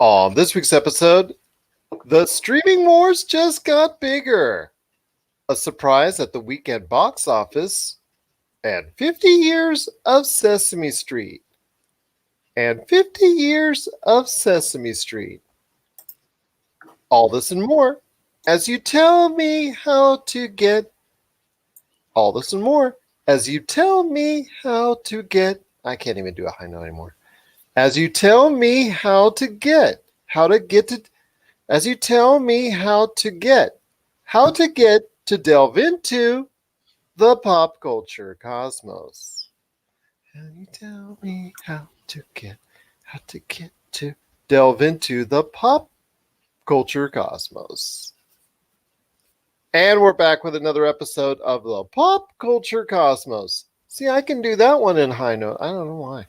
On this week's episode, the streaming wars just got bigger. A surprise at the weekend box office, and 50 years of Sesame Street. And 50 years of Sesame Street. All this and more as you tell me how to get. All this and more as you tell me how to get. I can't even do a high note anymore. As you tell me how to get to. As you tell me how to get to delve into the pop culture cosmos. And you tell me how to get to delve into the pop culture cosmos. And we're back with another episode of the Pop Culture Cosmos. See, I can do that one in high note. I don't know why.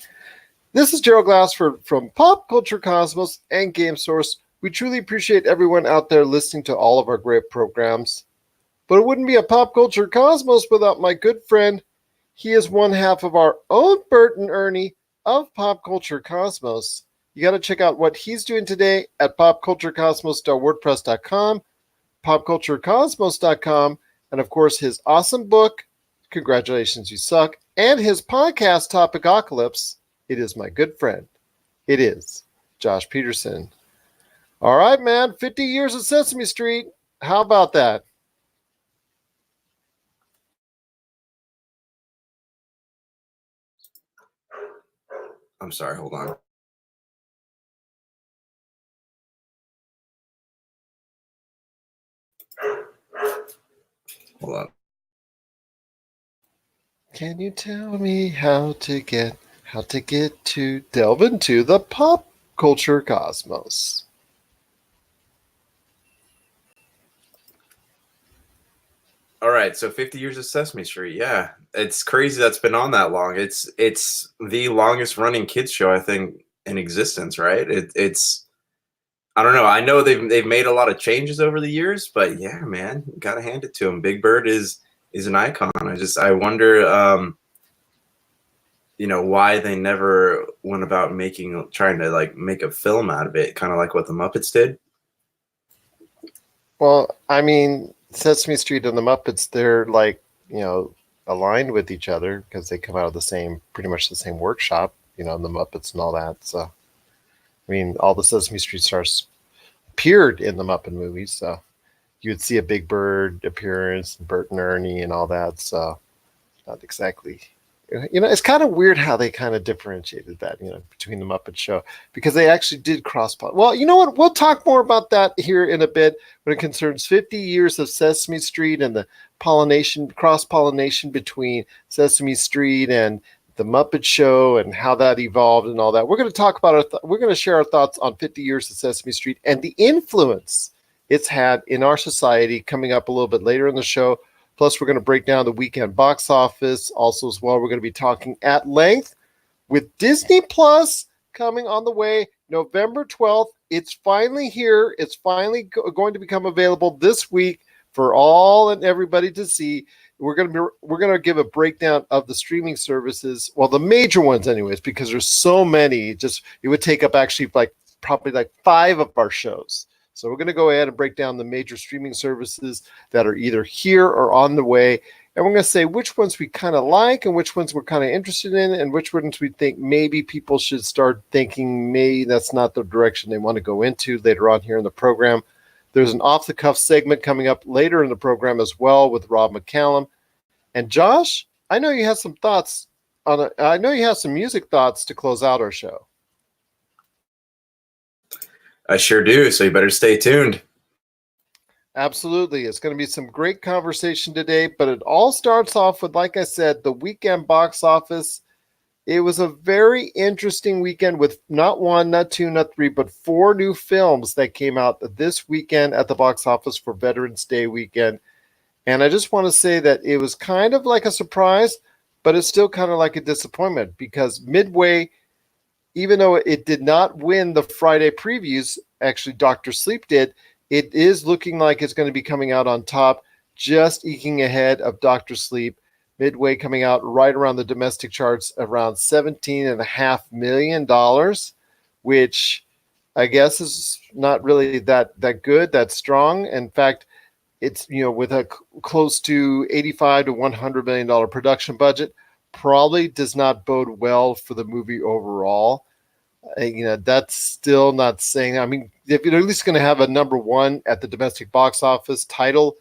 This is Gerald Glassford from Pop Culture Cosmos and Game Source. We truly appreciate everyone out there listening to all of our great programs. But it wouldn't be a Pop Culture Cosmos without my good friend. He is one half of our own Bert and Ernie of Pop Culture Cosmos. You got to check out what he's doing today at popculturecosmos.wordpress.com, popculturecosmos.com, and of course his awesome book, Congratulations You Suck, and his podcast, Topicocalypse. It is my good friend. It is Josh Peterson. All right, man, 50 years of Sesame Street. How about that? I'm sorry, hold on. Hold on. Can you tell me how to get to delve into the pop culture cosmos? All right, so 50 years of Sesame Street. Yeah, it's crazy that's been on that long. It's the longest running kids show I think in existence, right? It's I don't know. I know they've made a lot of changes over the years, but yeah, man, gotta hand it to them. Big Bird is an icon. I wonder, why they never went about trying to like make a film out of it, kind of like what the Muppets did. Well, I mean, Sesame Street and the Muppets, they're like, aligned with each other because they come out of pretty much the same workshop, the Muppets and all that. So, I mean, all the Sesame Street stars appeared in the Muppet movies. So you would see a Big Bird appearance, Bert and Ernie and all that. So not exactly. It's kind of weird how they kind of differentiated that, between the Muppet Show, because they actually did cross-pollinate. Well, you know what? We'll talk more about that here in a bit when it concerns 50 years of Sesame Street and the cross-pollination between Sesame Street and the Muppet Show and how that evolved and all that. We're going to talk about we're going to share our thoughts on 50 years of Sesame Street and the influence it's had in our society coming up a little bit later in the show. Plus, we're going to break down the weekend box office. Also, as well, we're going to be talking at length with Disney Plus coming on the way November 12th. It's finally here. It's finally going to become available this week for all and everybody to see. We're going to give a breakdown of the streaming services, well, the major ones, anyways, because there's so many. It would take up actually probably 5 of our shows. So we're going to go ahead and break down the major streaming services that are either here or on the way. And we're going to say which ones we kind of like and which ones we're kind of interested in and which ones we think maybe people should start thinking maybe that's not the direction they want to go into later on here in the program. There's an off-the-cuff segment coming up later in the program as well with Rob McCallum. And Josh, I know you have some thoughts on it. I know you have some music thoughts to close out our show. I sure do, so you better stay tuned. Absolutely. It's going to be some great conversation today, but it all starts off with, like I said, the weekend box office. It was a very interesting weekend with not 1, not 2, not 3, but 4 new films that came out this weekend at the box office for Veterans Day weekend. And I just want to say that it was kind of like a surprise, but it's still kind of like a disappointment because Midway, even though it did not win the Friday previews, actually Dr. Sleep did, it is looking like it's going to be coming out on top, just eking ahead of Dr. Sleep. Midway coming out right around the domestic charts around $17.5 million, which I guess, is not really that good, that strong. In fact, it's, with a close to 85 to 100 million dollar production budget, probably does not bode well for the movie overall. That's still not saying. I mean, if you're at least going to have a number one at the domestic box office title,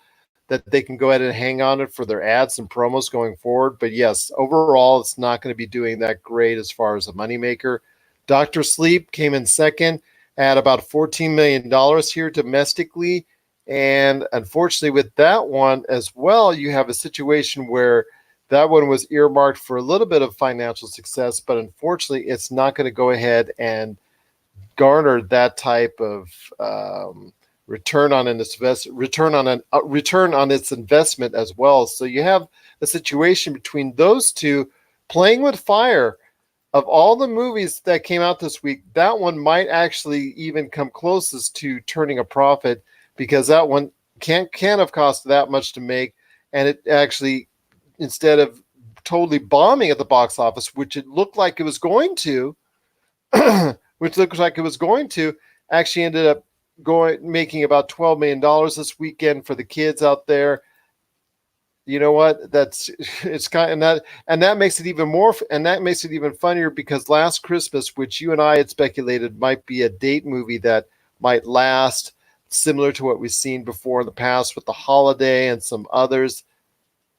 that they can go ahead and hang on it for their ads and promos going forward. But yes, overall, it's not going to be doing that great as far as a moneymaker. Doctor Sleep came in second at about $14 million here domestically. And unfortunately, with that one as well, you have a situation where that one was earmarked for a little bit of financial success, but unfortunately, it's not going to go ahead and garner that type of return on its investment as well. So you have a situation between those two playing with fire. Of all the movies that came out this week, that one might actually even come closest to turning a profit, because that one can't have cost that much to make, and it actually, instead of totally bombing at the box office, which it looked like it was going to, actually ended up making about $12 million this weekend for the kids out there. You know what? It's kind of, and that makes it even more, and that makes it even funnier, because Last Christmas, which you and I had speculated might be a date movie that might last, similar to what we've seen before in the past with The Holiday and some others,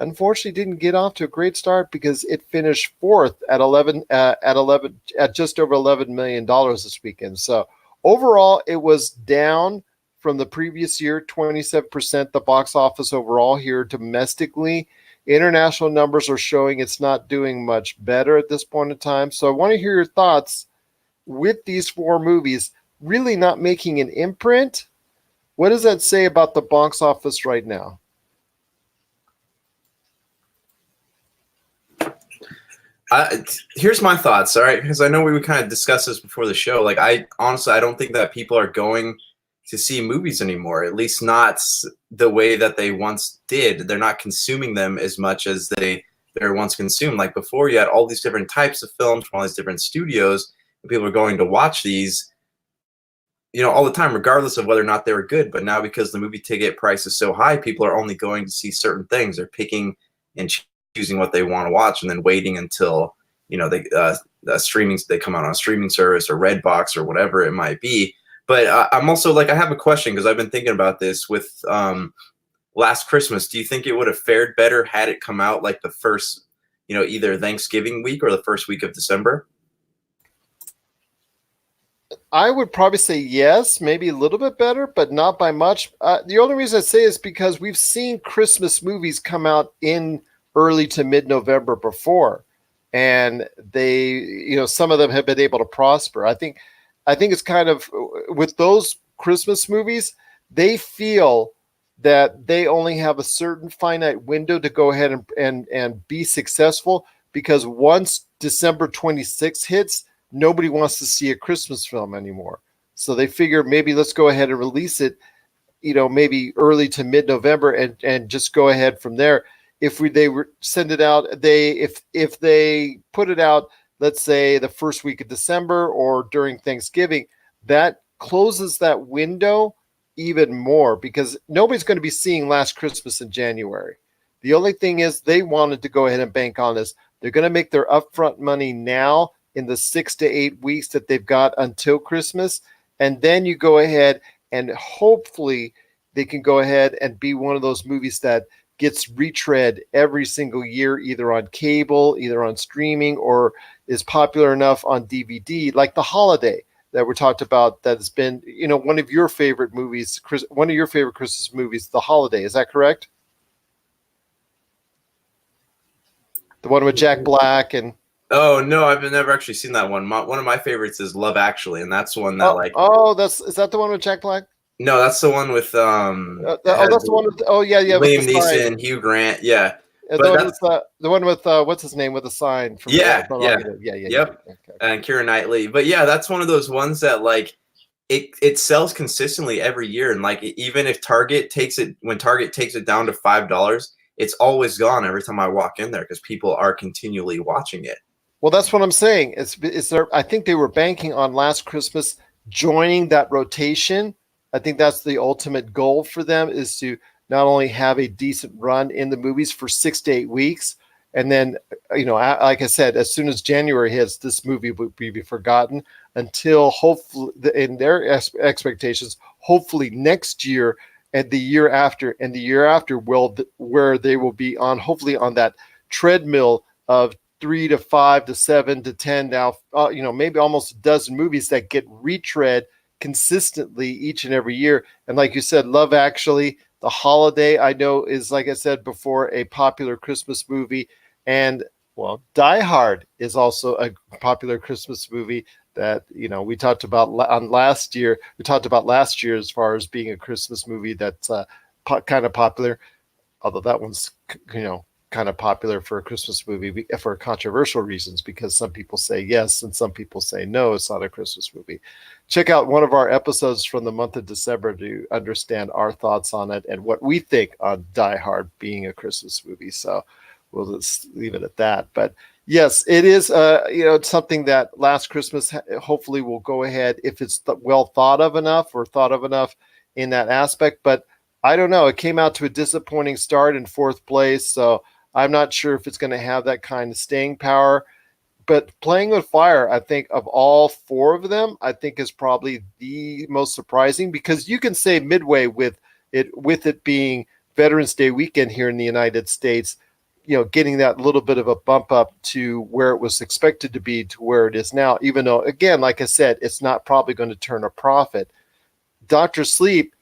unfortunately didn't get off to a great start, because it finished fourth at just over $11 million this weekend. So overall, it was down from the previous year, 27%, the box office overall here domestically. International numbers are showing it's not doing much better at this point in time. So I want to hear your thoughts with these four movies really not making an imprint. What does that say about the box office right now? Here's my thoughts, all right? Because I know we would kind of discuss this before the show. Like, I don't think that people are going to see movies anymore, at least not the way that they once did. They're not consuming them as much as they were once consumed. Like before, you had all these different types of films from all these different studios, and people were going to watch these, all the time, regardless of whether or not they were good. But now, because the movie ticket price is so high, people are only going to see certain things. They're picking and choosing what they want to watch, and then waiting until they come out on a streaming service or Redbox or whatever it might be. But I'm also like, I have a question, because I've been thinking about this with Last Christmas. Do you think it would have fared better had it come out like the first, either Thanksgiving week or the first week of December? I would probably say yes, maybe a little bit better, but not by much. The only reason I say is because we've seen Christmas movies come out in early to mid-November before, and they, some of them have been able to prosper. I think it's kind of, with those Christmas movies, they feel that they only have a certain finite window to go ahead and be successful, because once December 26th hits, nobody wants to see a Christmas film anymore. So they figure, maybe let's go ahead and release it, maybe early to mid-November, and just go ahead from there. If they send it out, if they put it out, let's say the first week of December or during Thanksgiving, that closes that window even more, because nobody's going to be seeing Last Christmas in January. The only thing is, they wanted to go ahead and bank on this. They're going to make their upfront money now in the 6 to 8 weeks that they've got until Christmas. And then you go ahead and hopefully they can go ahead and be one of those movies that gets retread every single year, either on cable, either on streaming, or is popular enough on DVD, like The Holiday that we talked about, that has been, one of your favorite movies, one of your favorite Christmas movies, The Holiday. Is that correct? The one with Jack Black and... Oh no, I've never actually seen that one. One of my favorites is Love Actually, and that's one that is that the one with Jack Black? No, that's the one with that's the one with Liam Neeson, Hugh Grant, yeah. The one with what's his name with the sign from yep. Okay. And Keira Knightley. But yeah, that's one of those ones that like it sells consistently every year, and like even if Target takes it down to $5, it's always gone every time I walk in there, because people are continually watching it. Well, that's what I'm saying. It's there. I think they were banking on Last Christmas joining that rotation. I think that's the ultimate goal for them, is to not only have a decent run in the movies for 6 to 8 weeks, and then, like I said, as soon as January hits, this movie would be forgotten until, hopefully, in their expectations, hopefully next year and the year after and the year after, where they will be on, hopefully, on that treadmill of 3 to 5 to 7 to 10, now, maybe almost a dozen movies that get retread consistently each and every year. And like you said, Love Actually, The Holiday, I know, is, like I said before, a popular Christmas movie. And, well, Die Hard is also a popular Christmas movie that, we talked about on last year. We talked about last year as far as being a Christmas movie that's kind of popular, although that one's, kind of popular for a Christmas movie for controversial reasons, because some people say yes and some people say no, it's not a Christmas movie. Check out one of our episodes from the month of December to understand our thoughts on it and what we think on Die Hard being a Christmas movie. So we'll just leave it at that. But yes, it is something that Last Christmas hopefully will go ahead, if it's well thought of enough in that aspect. But I don't know. It came out to a disappointing start in fourth place, so I'm not sure if it's going to have that kind of staying power. But Playing with Fire, I think, of all four of them, I think is probably the most surprising, because you can say midway with it being Veterans Day weekend here in the United States, getting that little bit of a bump up to where it was expected to be to where it is now, even though, again, like I said, it's not probably going to turn a profit. Dr. Sleep,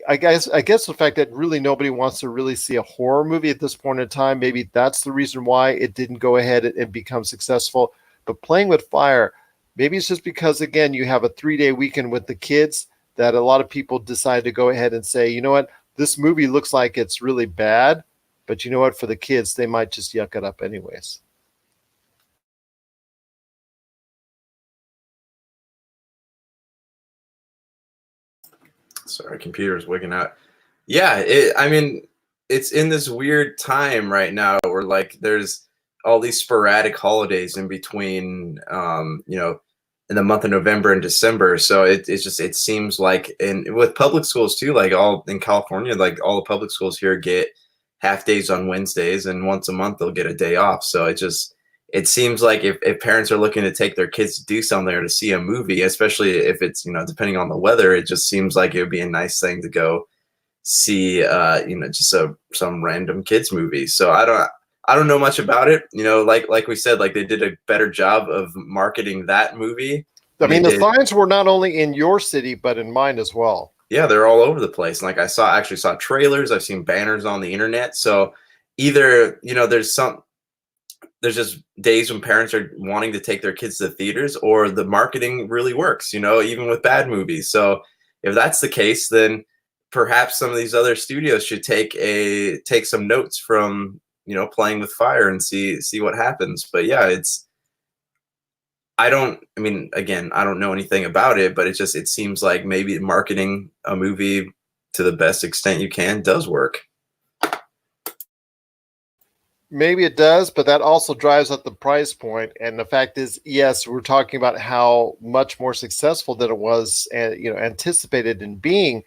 I guess the fact that really nobody wants to really see a horror movie at this point in time, maybe that's the reason why it didn't go ahead and become successful. But Playing with Fire, maybe it's just because, again, you have a 3-day weekend with the kids, that a lot of people decide to go ahead and say, you know what, this movie looks like it's really bad, but you know what, for the kids, they might just yuck it up anyways. Sorry, computer's wigging out. Yeah, I mean, it's in this weird time right now where, like, there's all these sporadic holidays in between, in the month of November and December. So it seems like, and with public schools too, like all in California, like all the public schools here get half days on Wednesdays, and once a month they'll get a day off. So it seems like if parents are looking to take their kids to do something or to see a movie, especially if it's, depending on the weather, it just seems like it would be a nice thing to go see, just some random kids movie. So I don't know much about it. Like we said, like they did a better job of marketing that movie. I mean, the signs were not only in your city, but in mine as well. Yeah, they're all over the place. Like I actually saw trailers. I've seen banners on the internet. So either, there's just days when parents are wanting to take their kids to the theaters, or the marketing really works, even with bad movies. So if that's the case, then perhaps some of these other studios should take some notes from, Playing with Fire and see what happens. But yeah, I don't know anything about it, but it seems like maybe marketing a movie to the best extent you can does work. Maybe it does, but that also drives up the price point. And the fact is, yes, we're talking about how much more successful than it was, anticipated in being.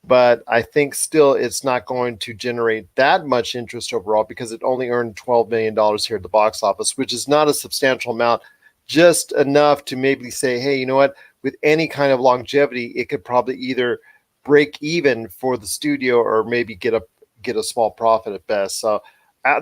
But I think still it's not going to generate that much interest overall, because it only earned $12 million here at the box office, which is not a substantial amount, just enough to maybe say, hey, you know what, with any kind of longevity, it could probably either break even for the studio or maybe get a small profit at best. So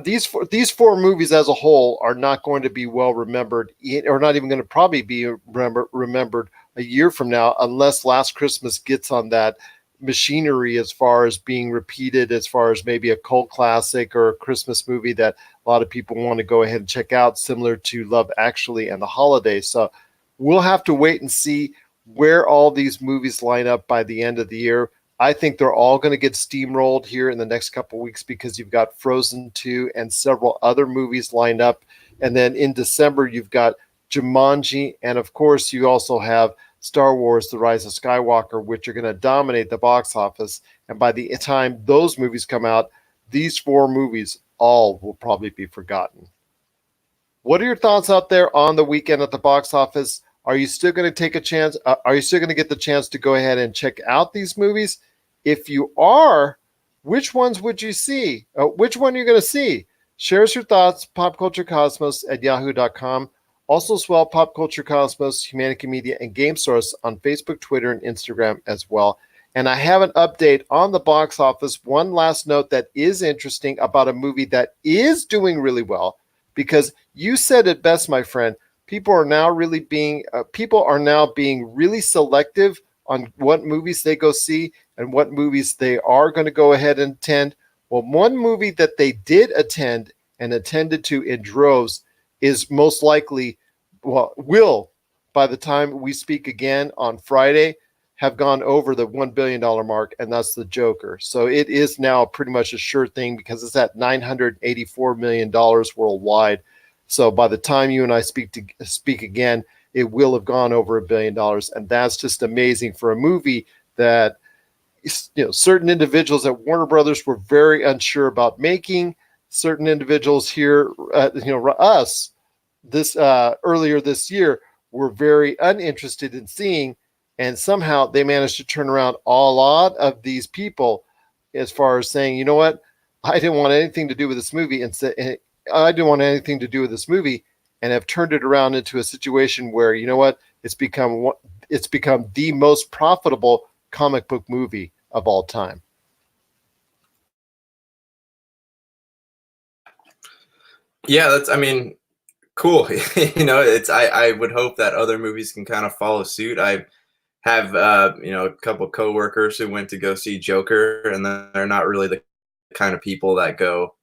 these four movies as a whole are not going to be well remembered, or not even going to probably be remembered a year from now, unless Last Christmas gets on that machinery as far as being repeated, as far as maybe a cult classic or a Christmas movie that a lot of people want to go ahead and check out, similar to Love Actually and The Holiday. So we'll have to wait and see where all these movies line up by the end of the year. I think they're all going to get steamrolled here in the next couple of weeks, because you've got Frozen 2 and several other movies lined up. And then in December, you've got Jumanji. And of course, you also have Star Wars, The Rise of Skywalker, which are going to dominate the box office. And by the time those movies come out, these four movies all will probably be forgotten. What are your thoughts out there on the weekend at the box office? Are you still going to take a chance? Are you still going to get the chance to go ahead and check out these movies? If you are, which ones would you see? Which one are you going to see? Share us your thoughts, popculturecosmos@yahoo.com. Also, as well, Pop Culture Cosmos, Humanity Media, and Game Source on Facebook, Twitter, and Instagram as well. And I have an update on the box office. One last note that is interesting about a movie that is doing really well, because you said it best, my friend. People are now being really selective on what movies they go see and what movies they are going to go ahead and attend. Well, one movie that they did attend and attended to in droves is most likely, will, by the time we speak again on Friday, have gone over the $1 billion mark, and that's The Joker. So it is now pretty much a sure thing because it's at $984 million worldwide. So by the time you and I speak again, it will have gone over $1 billion. And that's just amazing for a movie that, certain individuals at Warner Brothers were very unsure about making. Certain individuals here, us, this earlier this year, were very uninterested in seeing, and somehow they managed to turn around a lot of these people as far as saying, you know what, I didn't want anything to do with this movie, and I didn't want anything to do with this movie, and have turned it around into a situation where, you know what, it's become the most profitable comic book movie of all time. Yeah, cool. I would hope that other movies can kind of follow suit. I have a couple of coworkers who went to go see Joker, and they're not really the kind of people that go.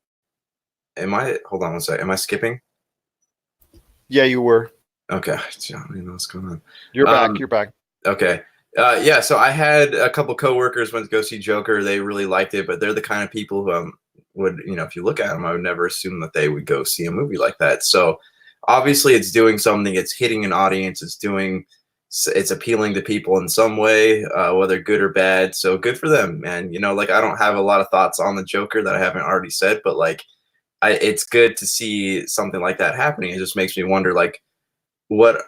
Hold on one second. Am I skipping? Yeah, you were. Okay. I don't know what's going on. You're back. You're back. Okay. Yeah. So I had a couple of coworkers went to go see Joker. They really liked it, but they're the kind of people who would, if you look at them, I would never assume that they would go see a movie like that. So obviously it's doing something. It's hitting an audience. It's appealing to people in some way, whether good or bad. So good for them, man. I don't have a lot of thoughts on the Joker that I haven't already said, but it's good to see something like that happening. It just makes me wonder,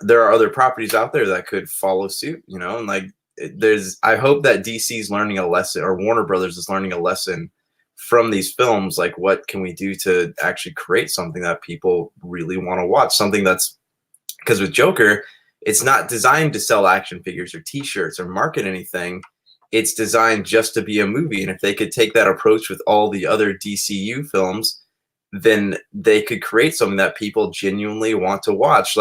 there are other properties out there that could follow suit, and I hope that DC is learning a lesson, or Warner Brothers is learning a lesson from these films. Like, what can we do to actually create something that people really want to watch? Something because with Joker, it's not designed to sell action figures or t-shirts or market anything. It's designed just to be a movie. And if they could take that approach with all the other DCU films, then they could create something that people genuinely want to watch.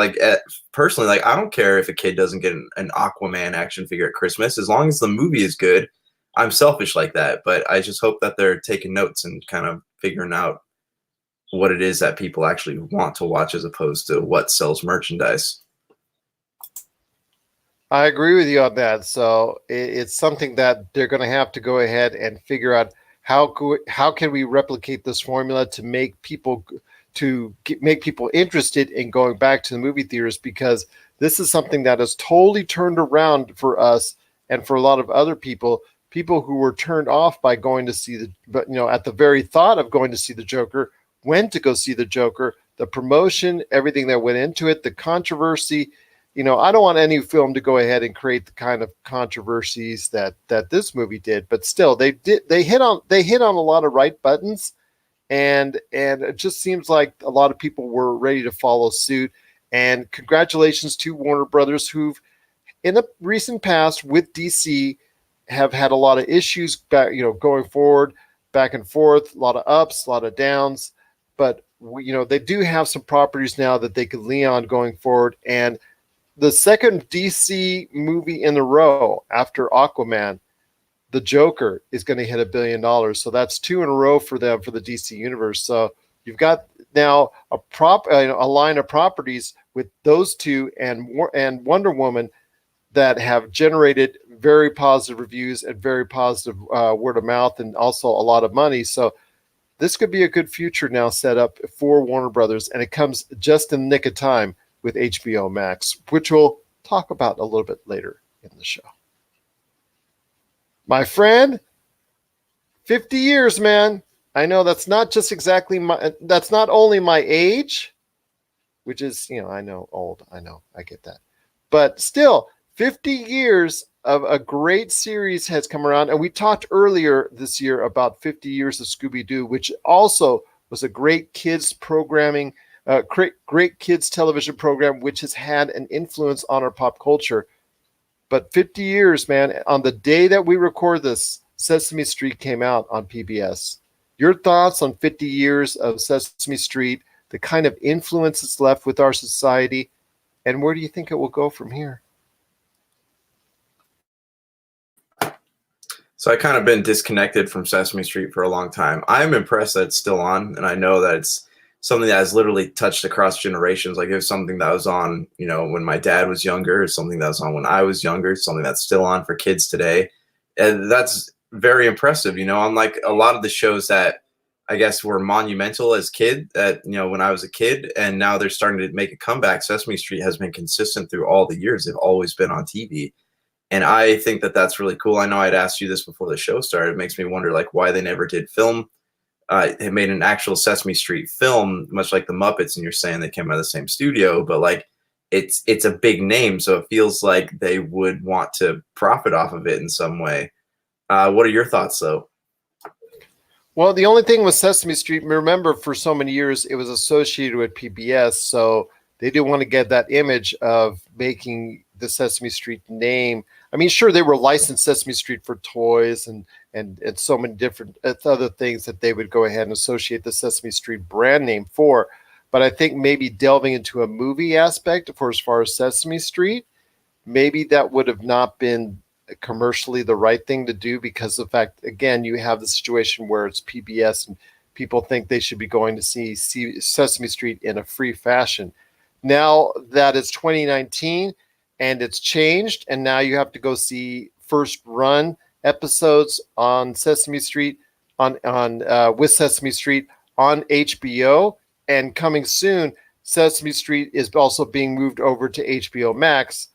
Personally, I don't care if a kid doesn't get an Aquaman action figure at Christmas, as long as the movie is good. I'm selfish like that, but I just hope that they're taking notes and kind of figuring out what it is that people actually want to watch as opposed to what sells merchandise. I agree with you on that. So it's something that they're going to have to go ahead and figure out how can we replicate this formula to make people interested in going back to the movie theaters, because this is something that has totally turned around for us and for a lot of other people who were turned off by going to see at the very thought of going to see the Joker, went to go see the Joker, the promotion, everything that went into it, the controversy. I don't want any film to go ahead and create the kind of controversies that this movie did, but still they hit on a lot of right buttons, and it just seems like a lot of people were ready to follow suit. And congratulations to Warner Brothers, who've in the recent past with DC have had a lot of issues back, going forward, back and forth, a lot of ups, a lot of downs, but they do have some properties now that they could lean on going forward. And the second DC movie in a row after Aquaman, The Joker, is going to hit $1 billion. So that's 2 in a row for them, for the DC universe. So you've got now a line of properties with those two and Wonder Woman that have generated very positive reviews and very positive word of mouth, and also a lot of money. So this could be a good future now set up for Warner Brothers, and it comes just in the nick of time with HBO Max, which we'll talk about a little bit later in the show. My friend, 50 years, man. I know that's not just exactly that's not only my age, which is, I know, old. I know, I get that. But still, 50 years of a great series has come around. And we talked earlier this year about 50 years of Scooby-Doo, which also was a great kids programming, great kids television program, which has had an influence on our pop culture. But 50 years, man, on the day that we record this, Sesame Street came out on PBS. Your thoughts on 50 years of Sesame Street, the kind of influence it's left with our society, and where do you think it will go from here? So I kind of been disconnected from Sesame Street for a long time. I'm impressed that it's still on, and I know that it's something that has literally touched across generations. Like it was something that was on, when my dad was younger, it's something that was on when I was younger, it's something that's still on for kids today. And that's very impressive, unlike a lot of the shows that I guess were monumental as kid that, when I was a kid, and now they're starting to make a comeback. Sesame Street has been consistent through all the years. They've always been on TV. And I think that that's really cool. I know I'd asked you this before the show started. It makes me wonder, like, why they never did film. They made an actual Sesame Street film, much like the Muppets, and you're saying they came out of the same studio, but like it's a big name, so it feels like they would want to profit off of it in some way. What are your thoughts, though? Well, the only thing with Sesame Street, remember, for so many years it was associated with PBS, so they didn't want to get that image of making the Sesame Street name. I mean, sure, they were licensed Sesame Street for toys and so many different other things that they would go ahead and associate the Sesame Street brand name for. But I think maybe delving into a movie aspect for as far as Sesame Street, maybe that would have not been commercially the right thing to do, because of the fact, again, you have the situation where it's PBS and people think they should be going to see Sesame Street in a free fashion. Now that it's 2019 and it's changed, and now you have to go see first run episodes on Sesame Street with Sesame Street on HBO, and coming soon, Sesame Street is also being moved over to HBO Max.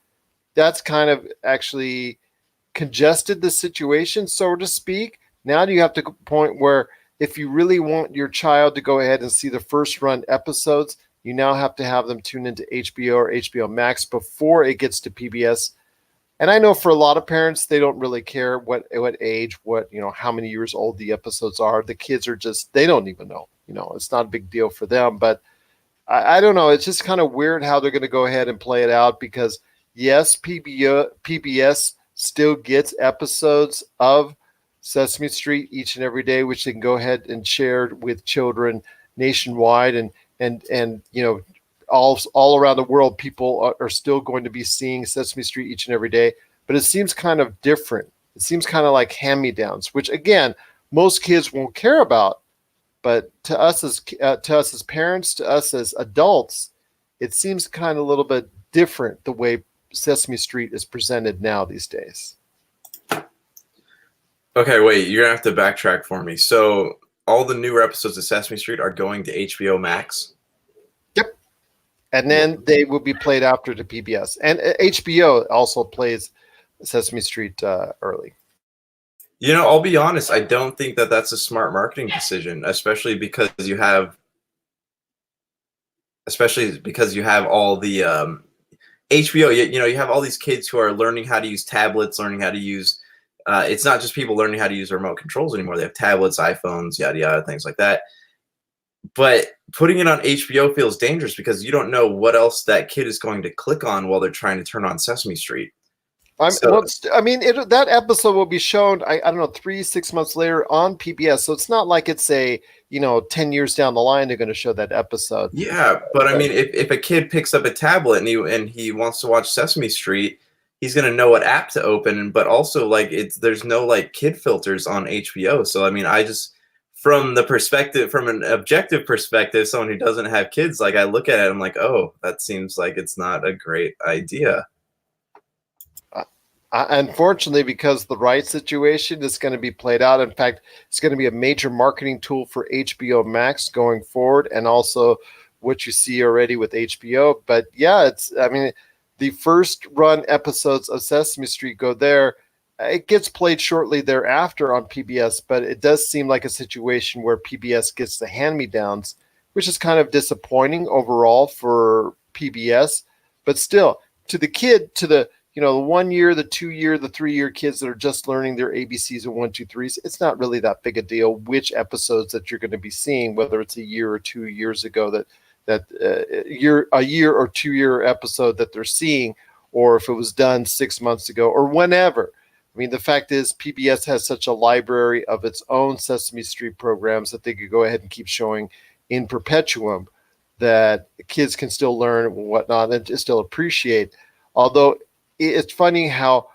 That's kind of actually congested the situation, so to speak. Now you have to a point where if you really want your child to go ahead and see the first run episodes, you now have to have them tune into HBO or HBO Max before it gets to PBS. And I know for a lot of parents, they don't really care what age, how many years old the episodes are. The kids are just, they don't even know. It's not a big deal for them. But I don't know. It's just kind of weird how they're going to go ahead and play it out, because yes, PBS still gets episodes of Sesame Street each and every day, which they can go ahead and share with children nationwide, and all around the world, people are still going to be seeing Sesame Street each and every day. But it seems kind of different. It seems kind of like hand-me-downs, which again, most kids won't care about. But to us as parents, to us as adults, it seems kind of a little bit different the way Sesame Street is presented now these days. Okay, wait, you're gonna have to backtrack for me. So all the newer episodes of Sesame Street are going to HBO Max? Yep. And then they will be played after to PBS. And HBO also plays Sesame Street early. I'll be honest, I don't think that that's a smart marketing decision, especially because you have all the HBO, you have all these kids who are learning how to use tablets, learning how to use it's not just people learning how to use remote controls anymore. They have tablets, iPhones, yada, yada, things like that. But putting it on HBO feels dangerous, because you don't know what else that kid is going to click on while they're trying to turn on Sesame Street. That episode will be shown, I don't know, 3-6 months later on PBS. So it's not like it's 10 years down the line they're going to show that episode. Yeah, but I mean, if a kid picks up a tablet and he wants to watch Sesame Street, he's going to know what app to open. But also, there's no kid filters on HBO. So I mean, from an objective perspective, someone who doesn't have kids, I look at it, I'm like, oh, that seems like it's not a great idea. Unfortunately, because the right situation is going to be played out. In fact, it's going to be a major marketing tool for HBO Max going forward, and also what you see already with HBO. But yeah, the first run episodes of Sesame Street go there. It gets played shortly thereafter on PBS, but it does seem like a situation where PBS gets the hand-me-downs, which is kind of disappointing overall for PBS. But still, to the kid, to the, the 1 year, the 2 year, the 3 year kids that are just learning their ABCs and 1, 2, 3s, it's not really that big a deal which episodes that you're going to be seeing, whether it's a year or 2 years ago a year or 2 year episode that they're seeing, or if it was done 6 months ago or whenever. I mean, the fact is PBS has such a library of its own Sesame Street programs that they could go ahead and keep showing in perpetuum, that kids can still learn and whatnot and still appreciate. Although it's funny how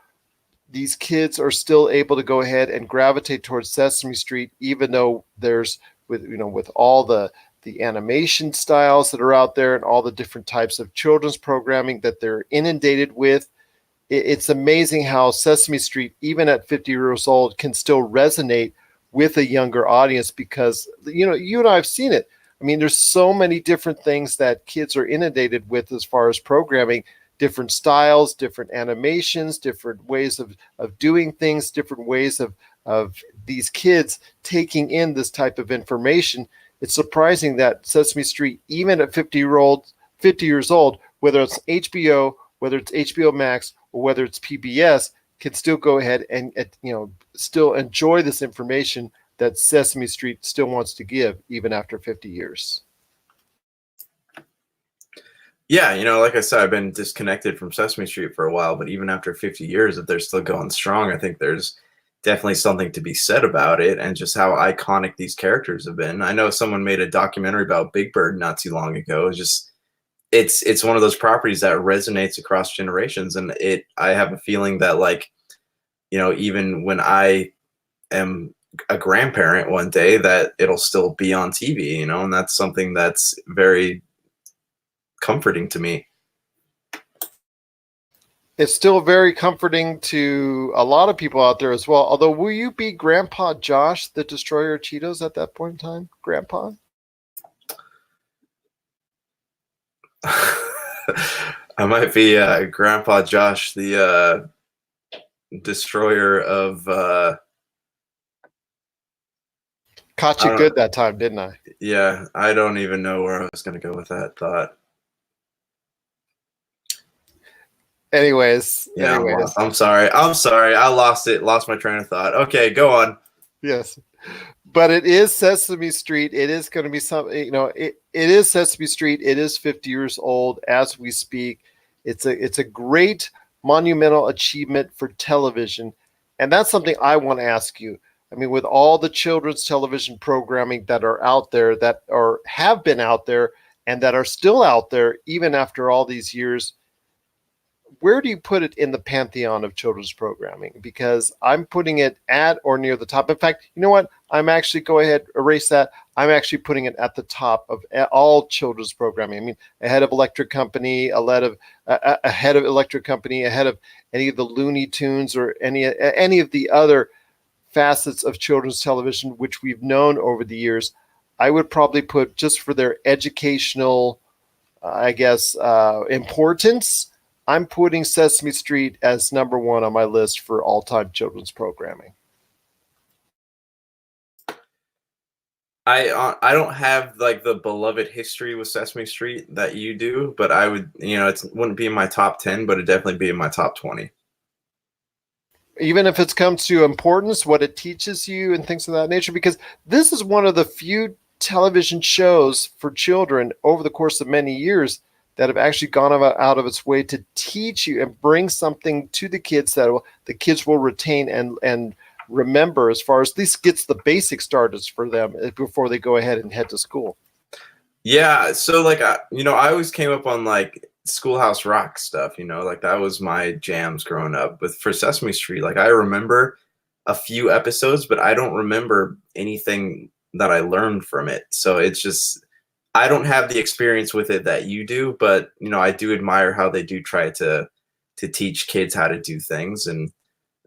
these kids are still able to go ahead and gravitate towards Sesame Street, even though there's with all the animation styles that are out there and all the different types of children's programming that they're inundated with. It's amazing how Sesame Street, even at 50 years old, can still resonate with a younger audience because, you and I have seen it. I mean, there's so many different things that kids are inundated with as far as programming, different styles, different animations, different ways of doing things, different ways of these kids taking in this type of information. It's surprising that Sesame Street, even at 50 years old, whether it's HBO, whether it's HBO Max, or whether it's PBS, can still go ahead and still enjoy this information that Sesame Street still wants to give even after 50 years. Yeah, like I said, I've been disconnected from Sesame Street for a while, but even after 50 years, if they're still going strong, I think there's definitely something to be said about it and just how iconic these characters have been. I know someone made a documentary about Big Bird not too long ago. It's one of those properties that resonates across generations, and I have a feeling that even when I am a grandparent one day, that it'll still be on TV, and that's something that's very comforting to me. It's still very comforting to a lot of people out there as well. Although, will you be Grandpa Josh, the destroyer of Cheetos, at that point in time, Grandpa? I might be Grandpa Josh, the destroyer of. Caught you good that time, didn't I? Yeah, I don't even know where I was going to go with that thought. Anyways. I'm sorry. I lost my train of thought. Okay, go on. Yes. But it is Sesame Street. It is going to be something, it is Sesame Street. It is 50 years old as we speak. It's a great monumental achievement for television. And that's something I want to ask you. I mean, with all the children's television programming that are out there, have been out there, and that are still out there, even after all these years, where do you put it in the pantheon of children's programming? Because I'm putting it at or near the top. In fact, you know what? I'm actually, go ahead, erase that. I'm actually putting it at the top of all children's programming. I mean, ahead of Electric Company, ahead of Electric Company, ahead of any of the Looney Tunes or any of the other facets of children's television, which we've known over the years. I would probably put, just for their educational, importance, I'm putting Sesame Street as number one on my list for all-time children's programming. I don't have the beloved history with Sesame Street that you do, but I would, it wouldn't be in my top 10, but it'd definitely be in my top 20. Even if it comes to importance, what it teaches you and things of that nature, because this is one of the few television shows for children over the course of many years that have actually gone out of its way to teach you and bring something to the kids that the kids will retain and remember, as far as at least gets the basic starters for them before they go ahead and head to school. Yeah, so I always came up on Schoolhouse Rock stuff, that was my jams growing up. But for Sesame Street, I remember a few episodes, but I don't remember anything that I learned from it. So it's just, I don't have the experience with it that you do, but I do admire how they do try to teach kids how to do things, and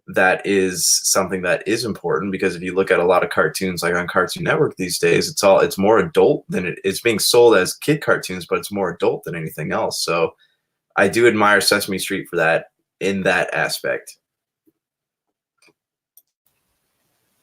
that is something that is important, because if you look at a lot of cartoons on Cartoon Network these days, it's more adult than it's being sold as kid cartoons, but it's more adult than anything else. So I do admire Sesame Street for that, in that aspect.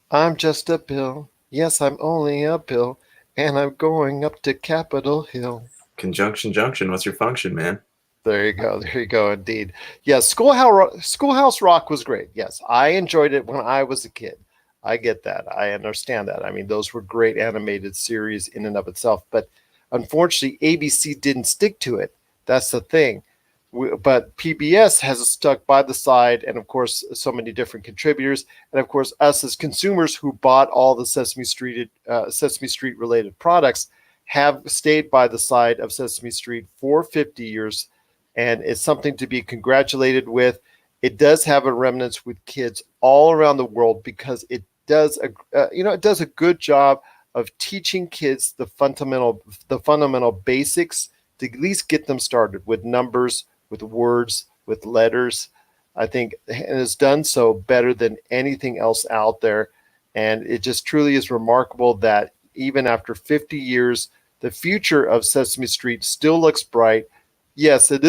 I'm just a pill. Yes, I'm only a pill. And I'm going up to Capitol Hill. Conjunction Junction, what's your function, man? There you go. There you go. Indeed. Yes. Schoolhouse Rock was great. Yes. I enjoyed it when I was a kid. I get that. I understand that. I mean, those were great animated series in and of itself. But unfortunately, ABC didn't stick to it. That's the thing. But PBS has stuck by the side, and of course, so many different contributors, and of course, us as consumers who bought all the Sesame Street related products have stayed by the side of Sesame Street for 50 years, and it's something to be congratulated with. It does have a remnants with kids all around the world because it does a good job of teaching kids the fundamental basics to at least get them started with numbers, with words, with letters. I think it has done so better than anything else out there. And it just truly is remarkable that even after 50 years, the future of Sesame Street still looks bright. Yes, it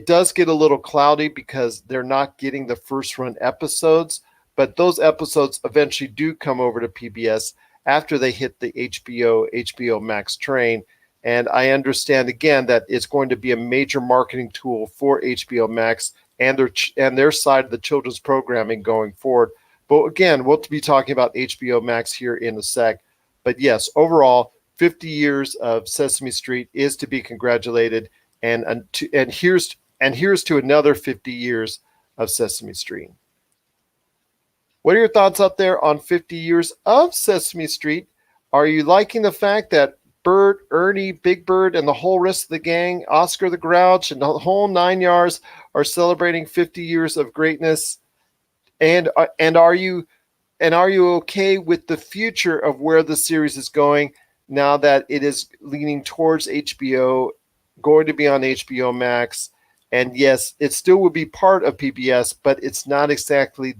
does get a little cloudy because they're not getting the first run episodes, but those episodes eventually do come over to PBS after they hit the HBO Max train. And I understand again that it's going to be a major marketing tool for HBO Max and their side of the children's programming going forward. But again, we'll be talking about HBO Max here in a sec. But yes, overall, 50 years of Sesame Street is to be congratulated, and here's to another 50 years of Sesame Street. What are your thoughts out there on 50 years of Sesame Street? Are you liking the fact that Bert, Ernie, Big Bird, and the whole rest of the gang, Oscar the Grouch, and the whole 9 yards are celebrating 50 years of greatness? And are you okay with the future of where the series is going now that it is leaning towards HBO, going to be on HBO Max? And yes, it still will be part of PBS, but it's not exactly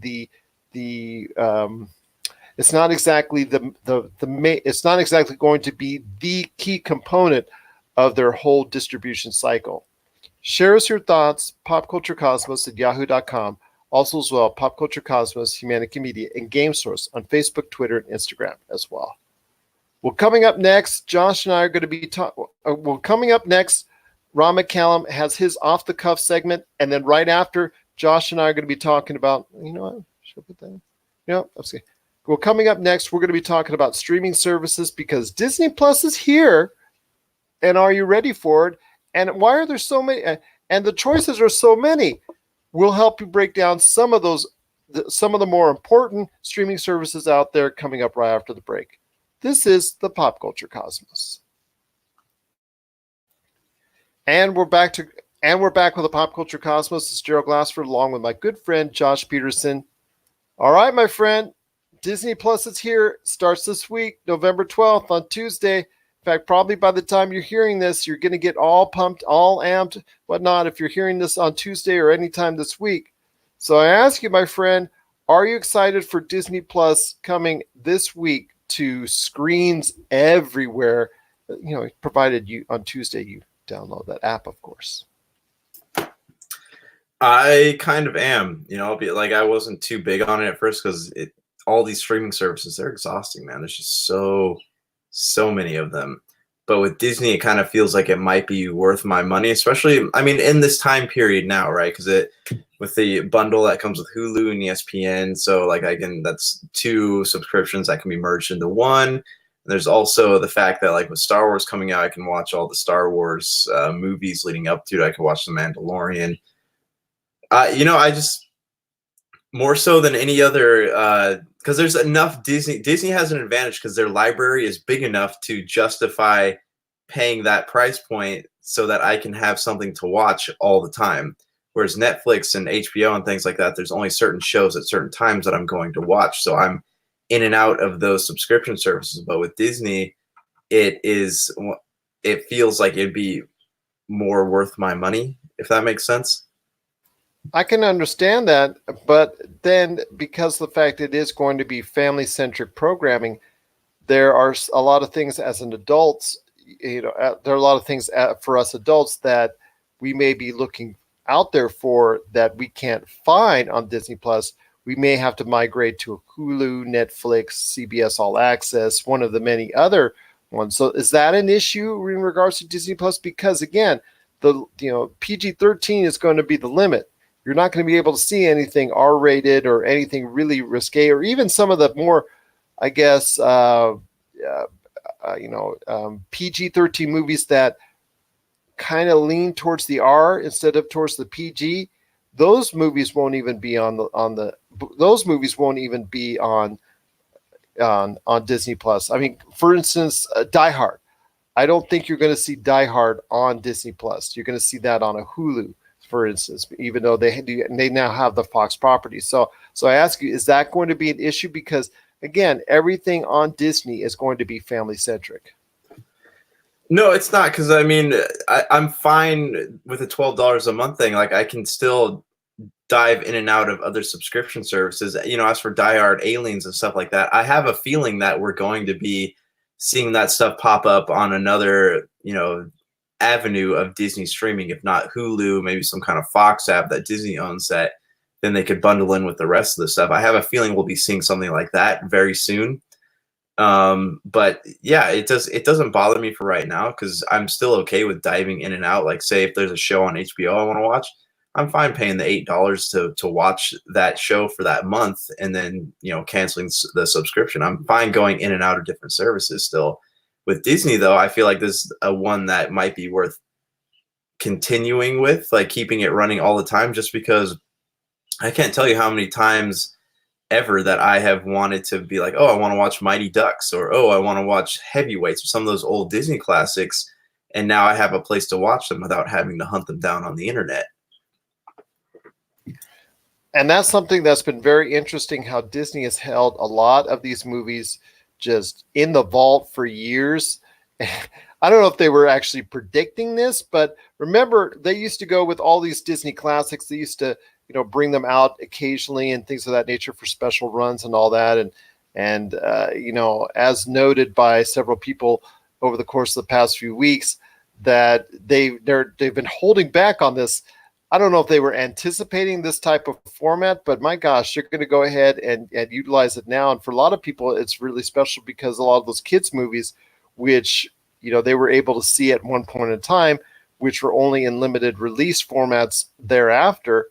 it's not exactly it's not exactly going to be the key component of their whole distribution cycle. Share us your thoughts, popculturecosmos@yahoo.com. Also as well, Pop Culture Cosmos, Humanity Media, and Game Source on Facebook, Twitter, and Instagram as well. Well, coming up next, Josh and I are going to be coming up next, Ron McCallum has his off the cuff segment, and then right after, Josh and I are going to be talking about, should I put that in? Let's see. Well, coming up next, we're going to be talking about streaming services because Disney Plus is here. And are you ready for it? And why are there so many? And the choices are so many. We'll help you break down some of the more important streaming services out there coming up right after the break. This is the Pop Culture Cosmos. And we're back with the Pop Culture Cosmos. It's Gerald Glassford along with my good friend Josh Peterson. All right, my friend. Disney Plus is here. Starts this week, November 12th on Tuesday. In fact, probably by the time you're hearing this, you're going to get all pumped, all amped, whatnot, if you're hearing this on Tuesday or anytime this week. So I ask you, my friend, are you excited for Disney Plus coming this week to screens everywhere? Provided you on Tuesday you download that app, of course. I kind of am. I'll be like, I wasn't too big on it at first because all these streaming services, they're exhausting, man. There's just so many of them. But with Disney, it kind of feels like it might be worth my money, especially, in this time period now, right? Because with the bundle that comes with Hulu and ESPN, so that's 2 subscriptions that can be merged into one. There's also the fact that with Star Wars coming out, I can watch all the Star Wars movies leading up to it. I can watch The Mandalorian. I just more so than any other, because there's enough Disney has an advantage because their library is big enough to justify paying that price point so that I can have something to watch all the time. Whereas Netflix and HBO and things like that, there's only certain shows at certain times that I'm going to watch. So I'm in and out of those subscription services. But with Disney, it feels like it'd be more worth my money, if that makes sense. I can understand that, but then because of the fact it is going to be family-centric programming, there are a lot of things as an adult, there are a lot of things for us adults that we may be looking out there for that we can't find on Disney Plus. We may have to migrate to a Hulu, Netflix, CBS All Access, one of the many other ones. So is that an issue in regards to Disney Plus? Because again, PG-13 is going to be the limit. You're not going to be able to see anything R-rated or anything really risque, or even some of the more, I guess, PG-13 movies that kind of lean towards the R instead of towards the PG. Those movies won't even be those movies won't even be on Disney Plus. I mean, for instance, Die Hard. I don't think you're going to see Die Hard on Disney Plus. You're going to see that on a Hulu, for instance, even though they now have the Fox property. So I ask you, is that going to be an issue? Because again, everything on Disney is going to be family centric. No, it's not, because I mean, I'm fine with the $12 a month thing. Like, I can still dive in and out of other subscription services. As for Die Hard, Aliens, and stuff like that, I have a feeling that we're going to be seeing that stuff pop up on another, avenue of Disney streaming. If not Hulu, maybe some kind of Fox app that Disney owns that then they could bundle in with the rest of the stuff. I have a feeling we'll be seeing something like that very soon. But yeah, it doesn't bother me for right now, because I'm still okay with diving in and out. Like, say if there's a show on HBO I want to watch, I'm fine paying the $8 to watch that show for that month, and then canceling the subscription. I'm fine going in and out of different services still. With Disney, though, I feel like this is a one that might be worth continuing with, like keeping it running all the time, just because I can't tell you how many times ever that I have wanted to be like, oh, I want to watch Mighty Ducks, or oh, I want to watch Heavyweights, or some of those old Disney classics, and now I have a place to watch them without having to hunt them down on the internet. And that's something that's been very interesting, how Disney has held a lot of these movies just in the vault for years. I don't know if they were actually predicting this, but remember, they used to go with all these Disney classics. They used to, bring them out occasionally and things of that nature for special runs and all that. And as noted by several people over the course of the past few weeks, that they've been holding back on this. I don't know if they were anticipating this type of format, but my gosh, they're going to go ahead and utilize it now. And for a lot of people, it's really special, because a lot of those kids' movies, which, they were able to see at one point in time, which were only in limited release formats thereafter,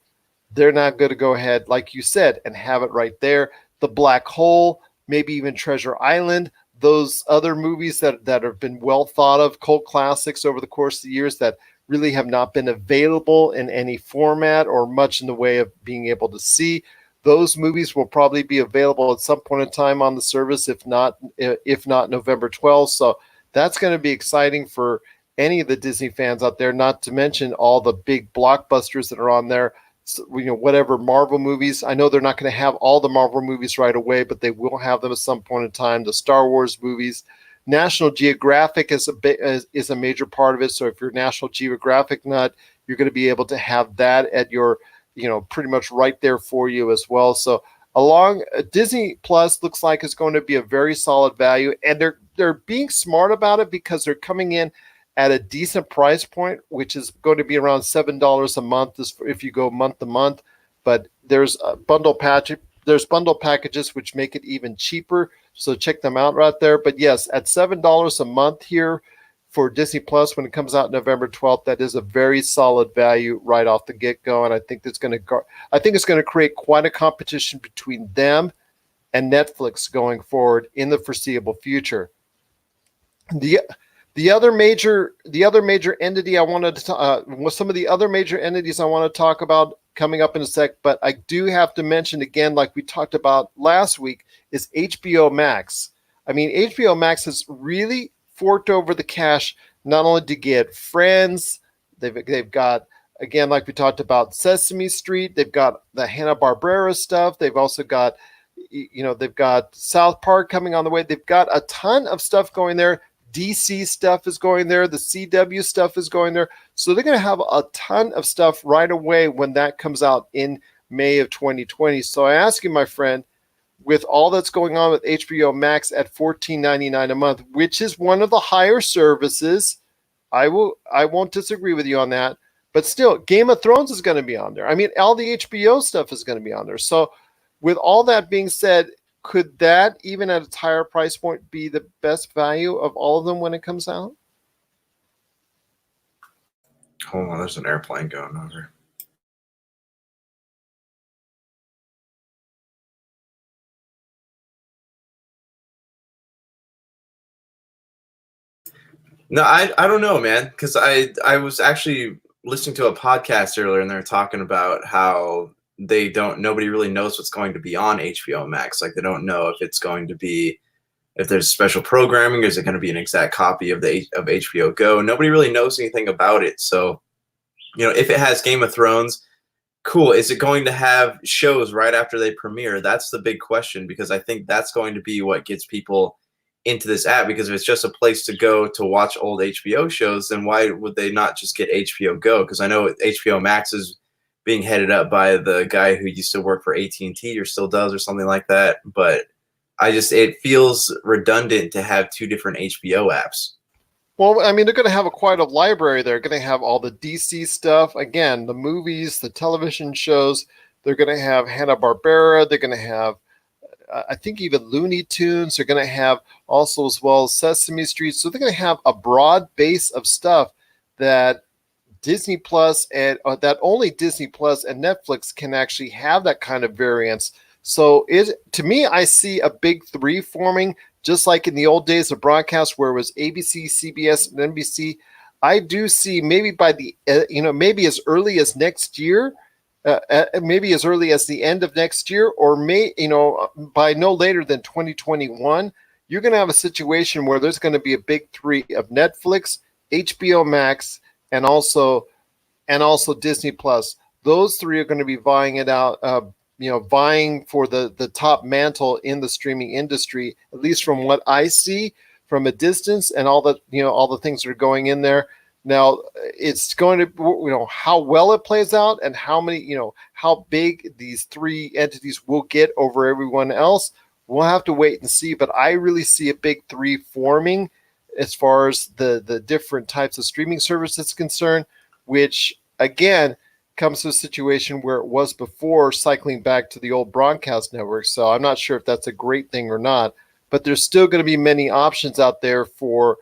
they're not going to go ahead, like you said, and have it right there. The Black Hole, maybe even Treasure Island, those other movies that have been well thought of, cult classics over the course of the years that really have not been available in any format or much in the way of being able to see. Those movies will probably be available at some point in time on the service, if not November 12th. So that's going to be exciting for any of the Disney fans out there, not to mention all the big blockbusters that are on there. So, whatever Marvel movies. I know they're not going to have all the Marvel movies right away, but they will have them at some point in time. The Star Wars movies. National Geographic is a major part of it. So if you're a National Geographic nut, you're going to be able to have that at your, pretty much right there for you as well. So Disney Plus looks like it's going to be a very solid value, and they're being smart about it, because they're coming in at a decent price point, which is going to be around $7 a month if you go month to month. But there's bundle packages which make it even cheaper. So check them out right there. But yes, at $7 a month here for Disney Plus, when it comes out November 12th, that is a very solid value right off the get-go. And I think it's going to create quite a competition between them and Netflix going forward in the foreseeable future. The other major entity I wanted to some of the other major entities I want to talk about coming up in a sec, but I do have to mention again, like we talked about last week, is HBO Max. I mean, HBO Max has really forked over the cash, not only to get Friends, they've got, again, like we talked about, Sesame Street, they've got the Hanna-Barbera stuff, they've also got, they've got South Park coming on the way, they've got a ton of stuff going there. DC stuff is going there. The CW stuff is going there. So they're going to have a ton of stuff right away when that comes out in May of 2020. So I ask you, my friend, with all that's going on with HBO Max at $14.99 a month, which is one of the higher services, I won't disagree with you on that. But still, Game of Thrones is going to be on there. I mean, all the HBO stuff is going to be on there. So with all that being said, could that, even at its higher price point, be the best value of all of them when it comes out? Hold on, there's an airplane going over. No, I don't know, man, because I was actually listening to a podcast earlier, and they're talking about how nobody really knows what's going to be on HBO Max. Like they don't know if it's going to be if there's special programming, is it going to be an exact copy of HBO Go? Nobody really knows anything about it. So, if it has Game of Thrones, cool. Is it going to have shows right after they premiere? That's the big question, because I think that's going to be what gets people into this app. Because if it's just a place to go to watch old HBO shows, then why would they not just get HBO Go? Because I know HBO Max is being headed up by the guy who used to work for AT&T or still does or something like that. But it feels redundant to have two different HBO apps. Well, I mean, they're going to have quite a library. They're going to have all the DC stuff. Again, the movies, the television shows. They're going to have Hanna-Barbera. They're going to have, I think, even Looney Tunes. They're going to have also as well as Sesame Street. So they're going to have a broad base of stuff that Disney Plus and that only Disney Plus and Netflix can actually have that kind of variance. So to me, I see a big three forming, just like in the old days of broadcast where it was ABC, CBS, and NBC. I do see maybe by maybe as early as next year, maybe as early as the end of next year, or by no later than 2021, you're going to have a situation where there's going to be a big three of Netflix, HBO Max, and also Disney Plus. Those three are going to be vying it out. Vying for the top mantle in the streaming industry, at least from what I see from a distance, and all the things that are going in there. Now, it's going to, how well it plays out and how big these three entities will get over everyone else. We'll have to wait and see, but I really see a big three forming as far as the different types of streaming services concerned, which again, comes to a situation where it was before cycling back to the old broadcast network. So I'm not sure if that's a great thing or not, but there's still going to be many options out there for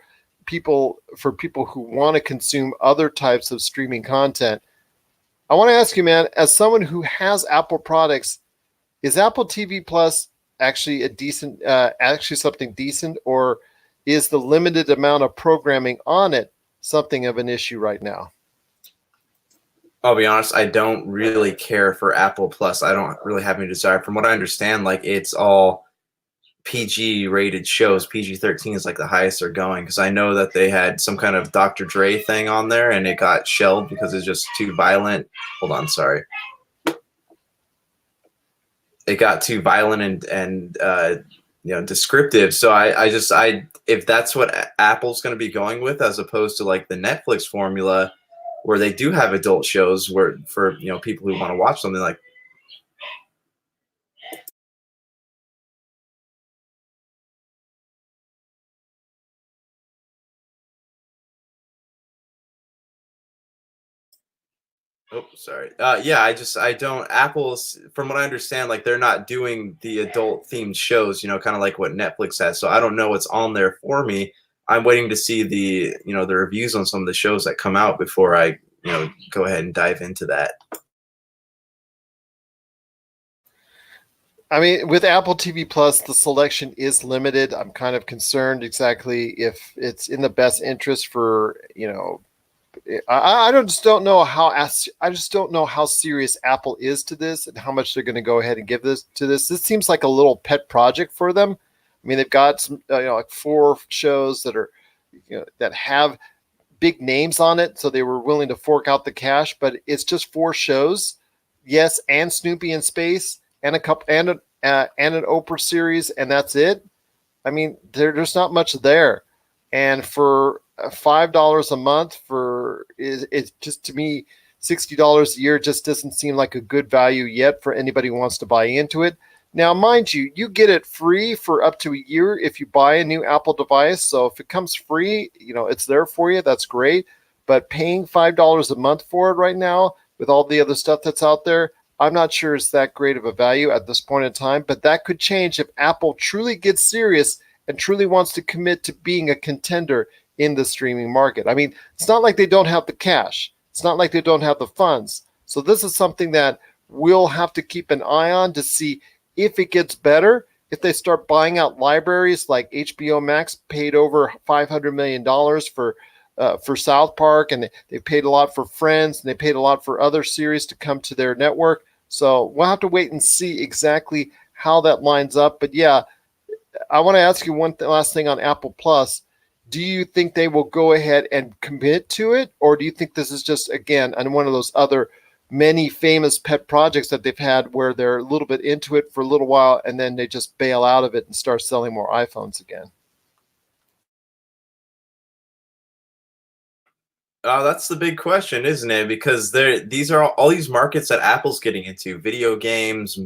people who want to consume other types of streaming content. I want to ask you, man, as someone who has Apple products, is Apple TV Plus actually something decent, or is the limited amount of programming on it something of an issue right now? I'll be honest, I don't really care for Apple Plus. I don't really have any desire. From what I understand, like it's all PG rated shows. PG-13 is like the highest they're going, because I know that they had some kind of Dr. Dre thing on there and it got shelved because it's just too violent. Hold on, sorry. It got too violent and descriptive. So I if that's what Apple's going to be going with, as opposed to like the Netflix formula, where they do have adult shows for people who want to watch something like. Oh, sorry. Yeah, I don't. Apple's, from what I understand, like they're not doing the adult themed shows, kind of like what Netflix has. So I don't know what's on there for me. I'm waiting to see the reviews on some of the shows that come out before I, go ahead and dive into that. I mean, with Apple TV Plus, the selection is limited. I'm kind of concerned exactly if it's in the best interest for, I just don't know how serious Apple is to this and how much they're going to go ahead and give this to this. This seems like a little pet project for them. I mean, they've got some, like 4 shows that are, that have big names on it, so they were willing to fork out the cash. But it's just 4 shows, yes, and Snoopy in Space, and a couple, and an Oprah series, and that's it. I mean, there's not much there, and for $5 a month it's just, to me, $60 a year just doesn't seem like a good value yet for anybody who wants to buy into it. Now, mind you, you get it free for up to a year if you buy a new Apple device. So if it comes free, it's there for you. That's great. But paying $5 a month for it right now with all the other stuff that's out there, I'm not sure it's that great of a value at this point in time. But that could change if Apple truly gets serious and truly wants to commit to being a contender in the streaming market. I mean, it's not like they don't have the cash. It's not like they don't have the funds. So this is something that we'll have to keep an eye on to see if it gets better. If they start buying out libraries like HBO Max paid over $500 million for South Park, and they paid a lot for Friends, and they paid a lot for other series to come to their network. So we'll have to wait and see exactly how that lines up. But yeah, I want to ask you one last thing on Apple Plus. Do you think they will go ahead and commit to it, or do you think this is just, again, on one of those other many famous pet projects that they've had where they're a little bit into it for a little while and then they just bail out of it and start selling more iPhones again? That's the big question, isn't it? Because these are all these markets that Apple's getting into: video games,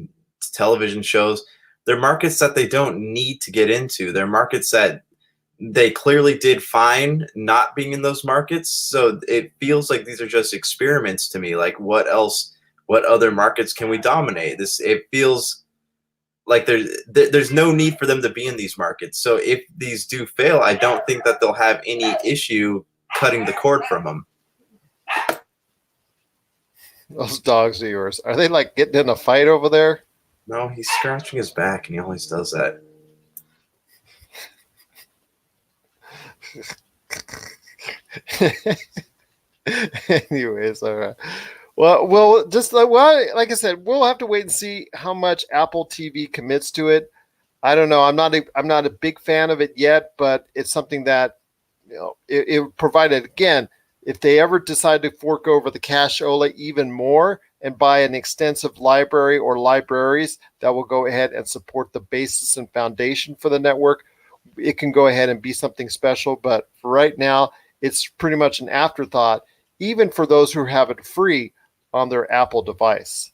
television shows. They're markets that they don't need to get into. They're markets that they clearly did fine not being in those markets. So it feels like these are just experiments to me. Like, what else? What other markets can we dominate? It feels like there's no need for them to be in these markets. So if these do fail, I don't think that they'll have any issue cutting the cord from them. Those dogs are yours. Are they like getting in a fight over there? No, he's scratching his back, and he always does that. Anyways, all right. Well, just like I said, we'll have to wait and see how much Apple TV commits to it. I don't know. I'm not a big fan of it yet, but it's something that, it provided, again, if they ever decide to fork over the cashola even more and buy an extensive library or libraries that will go ahead and support the basis and foundation for the network, it can go ahead and be something special. But for right now, it's pretty much an afterthought, even for those who have it free on their Apple device.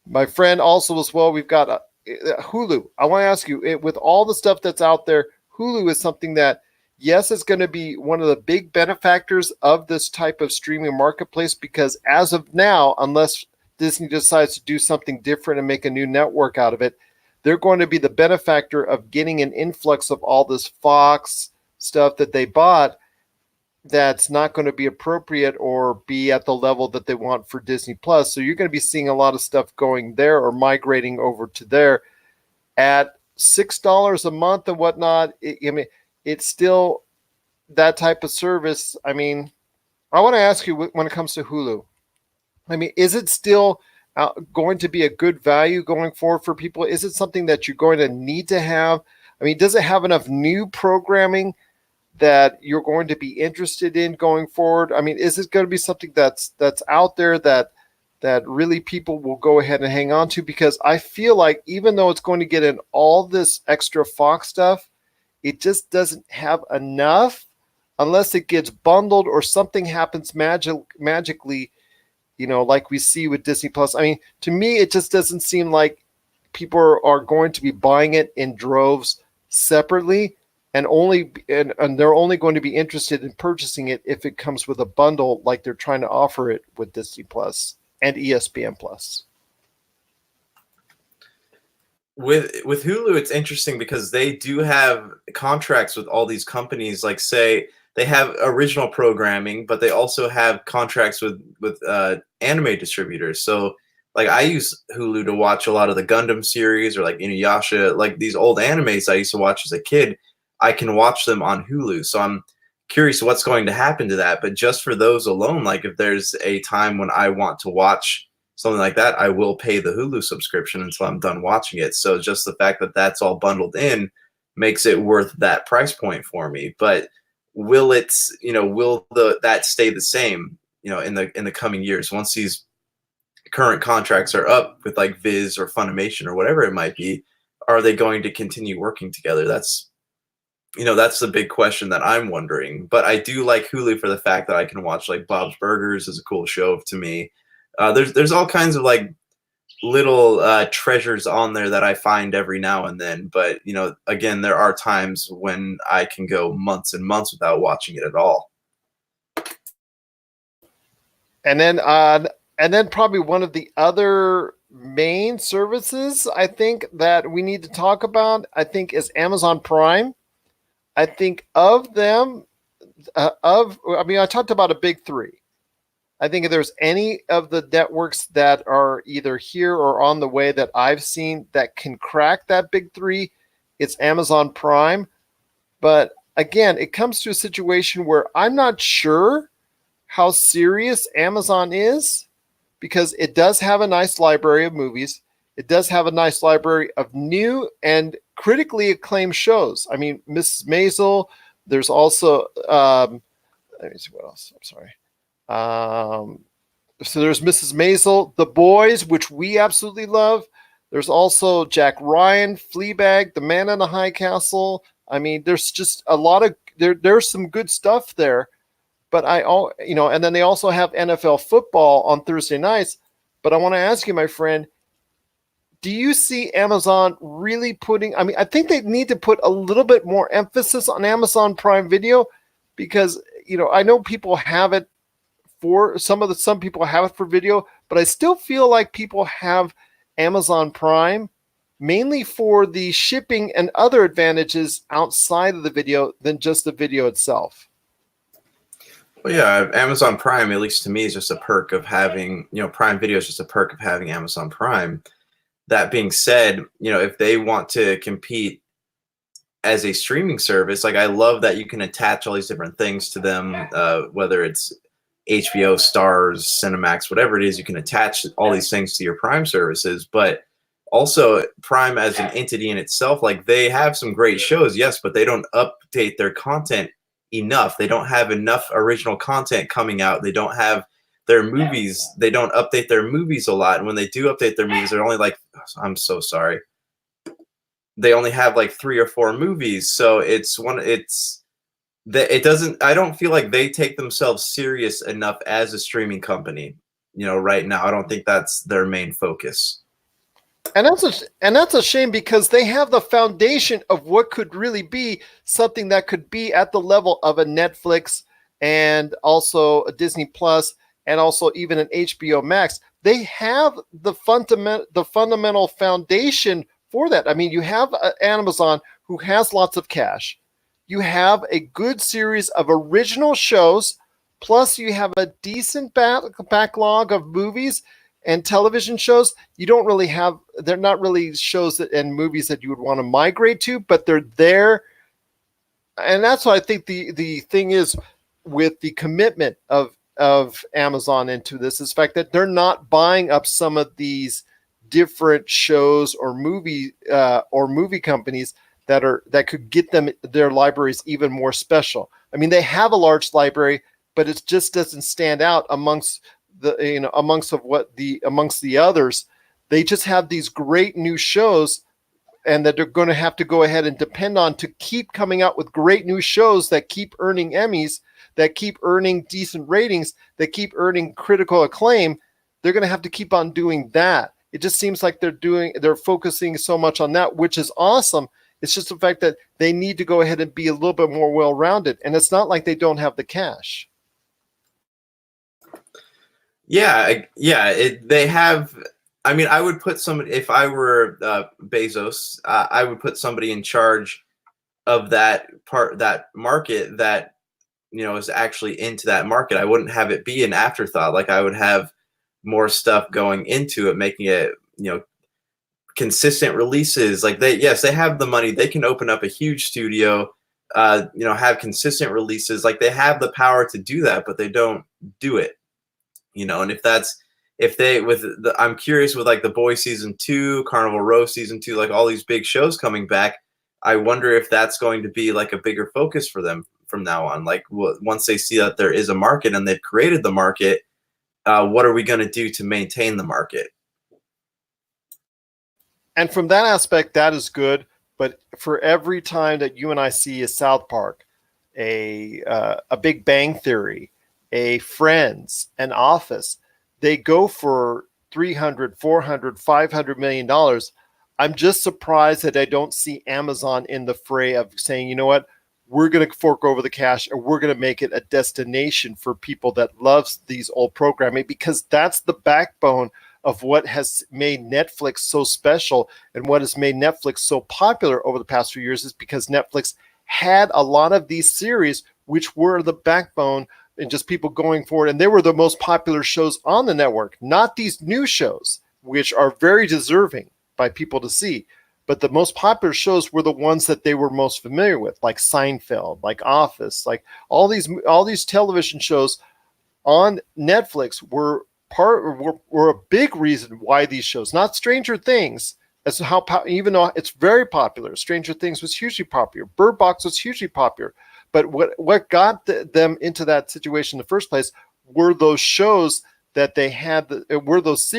My friend, also as well, we've got Hulu. I want to ask you, with all the stuff that's out there, Hulu is something that, yes, it's going to be one of the big benefactors of this type of streaming marketplace, because as of now, unless Disney decides to do something different and make a new network out of it, they're going to be the benefactor of getting an influx of all this Fox stuff that they bought that's not going to be appropriate or be at the level that they want for Disney Plus. So you're going to be seeing a lot of stuff going there or migrating over to there at $6 a month and whatnot. It's still that type of service. I mean, I want to ask you, when it comes to Hulu, is it still going to be a good value going forward for people? Is it something that you're going to need to have? Does it have enough new programming that you're going to be interested in going forward? Is it going to be something that's out there that really people will go ahead and hang on to? Because I feel like even though it's going to get in all this extra Fox stuff, it just doesn't have enough unless it gets bundled or something happens magically, like we see with Disney Plus. To me, it just doesn't seem like people are going to be buying it in droves separately, and they're only going to be interested in purchasing it if it comes with a bundle, like they're trying to offer it with Disney Plus and ESPN Plus. With Hulu, it's interesting because they do have contracts with all these companies. Like, say they have original programming, but they also have contracts with anime distributors. So, like, I use Hulu to watch a lot of the Gundam series, or like Inuyasha, like these old animes I used to watch as a kid. I can watch them on Hulu. So I'm curious what's going to happen to that. But just for those alone, like if there's a time when I want to watch something like that, I will pay the Hulu subscription until I'm done watching it. So just the fact that that's all bundled in makes it worth that price point for me. But will that stay the same, in the coming years, once these current contracts are up with like Viz or Funimation or whatever it might be? Are they going to continue working together? That's the big question that I'm wondering. But I do like Hulu for the fact that I can watch, like, Bob's Burgers is a cool show to me. There's all kinds of like little treasures on there that I find every now and then. But again, there are times when I can go months and months without watching it at all. And then probably one of the other main services I think that we need to talk about, I think, is Amazon Prime. I think of them, I talked about a big three. I think if there's any of the networks that are either here or on the way that I've seen that can crack that big three, it's Amazon Prime. But again, it comes to a situation where I'm not sure how serious Amazon is, because it does have a nice library of movies. It does have a nice library of new and critically acclaimed shows. I mean, Mrs. Maisel. There's also let me see what else. I'm sorry. So there's Mrs. Maisel, The Boys, which we absolutely love. There's also Jack Ryan, Fleabag, The Man in the High Castle. I mean, there's just a lot of there's some good stuff there. But and then they also have NFL football on Thursday nights. But I want to ask you, my friend, do you see Amazon really putting? I mean, I think they need to put a little bit more emphasis on Amazon Prime Video, because I know people have it for some people have it for video, but I still feel like people have Amazon Prime mainly for the shipping and other advantages outside of the video than just the video itself. Well, yeah, Amazon Prime, at least to me, is just a perk of having, Prime Video is just a perk of having Amazon Prime. That being said, if they want to compete as a streaming service, like, I love that you can attach all these different things to them, whether it's HBO, Stars, Cinemax, whatever it is, you can attach all these things to your Prime services. But also, Prime as an entity in itself, like, they have some great shows, yes, but they don't update their content enough. They don't have enough original content coming out. They don't have their movies. They don't update their movies a lot. And when they do update their movies, they're only like, I'm so sorry, they only have like 3 or 4 movies. So it doesn't, I don't feel like they take themselves serious enough as a streaming company, right now. I don't think that's their main focus. And that's a shame, because they have the foundation of what could really be something that could be at the level of a Netflix and also a Disney Plus and also even an HBO Max. They have the fundamental foundation for that. I mean, you have Amazon, who has lots of cash. You have a good series of original shows, plus you have a decent backlog of movies and television shows. You don't really have, they're not really shows and movies that you would want to migrate to, but they're there. And that's what I think the thing is with the commitment of Amazon into this, is the fact that they're not buying up some of these different shows or movie companies that could get them their libraries even more special. I mean, they have a large library, but it just doesn't stand out amongst the others. They just have these great new shows, and that they're going to have to go ahead and depend on to keep coming out with great new shows that keep earning Emmys, that keep earning decent ratings, that keep earning critical acclaim. They're going to have to keep on doing that. It just seems like they're focusing so much on that, which is awesome. It's just the fact that they need to go ahead and be a little bit more well-rounded. And it's not like they don't have the cash. Yeah, they have. I mean, I would put somebody, if I were Bezos, I would put somebody in charge of that market that, is actually into that market. I wouldn't have it be an afterthought. Like, I would have more stuff going into it, making it, consistent releases. Like, they have the money. They can open up a huge studio, have consistent releases. Like, they have the power to do that, but they don't do it. And I'm curious with like The Boys season 2, Carnival Row season 2, like all these big shows coming back. I wonder if that's going to be like a bigger focus for them from now on. Like, once they see that there is a market and they've created the market, what are we going to do to maintain the market? And from that aspect, that is good. But for every time that you and I see a South Park, a Big Bang Theory, a Friends, an Office, they go for $300, $400, $500 million. I'm just surprised that I don't see Amazon in the fray of saying, you know what, we're going to fork over the cash and we're going to make it a destination for people that loves these old programming, because that's the backbone of what has made Netflix so special and what has made Netflix so popular over the past few years, is because Netflix had a lot of these series which were the backbone and just people going forward. And they were the most popular shows on the network, not these new shows, which are very deserving by people to see. But the most popular shows were the ones that they were most familiar with, like Seinfeld, like Office, like all these television shows on Netflix were a big reason why these shows, not Stranger Things, as to how even though it's very popular, Stranger Things was hugely popular, Bird Box was hugely popular, but what got them into that situation in the first place were those shows that they had, were those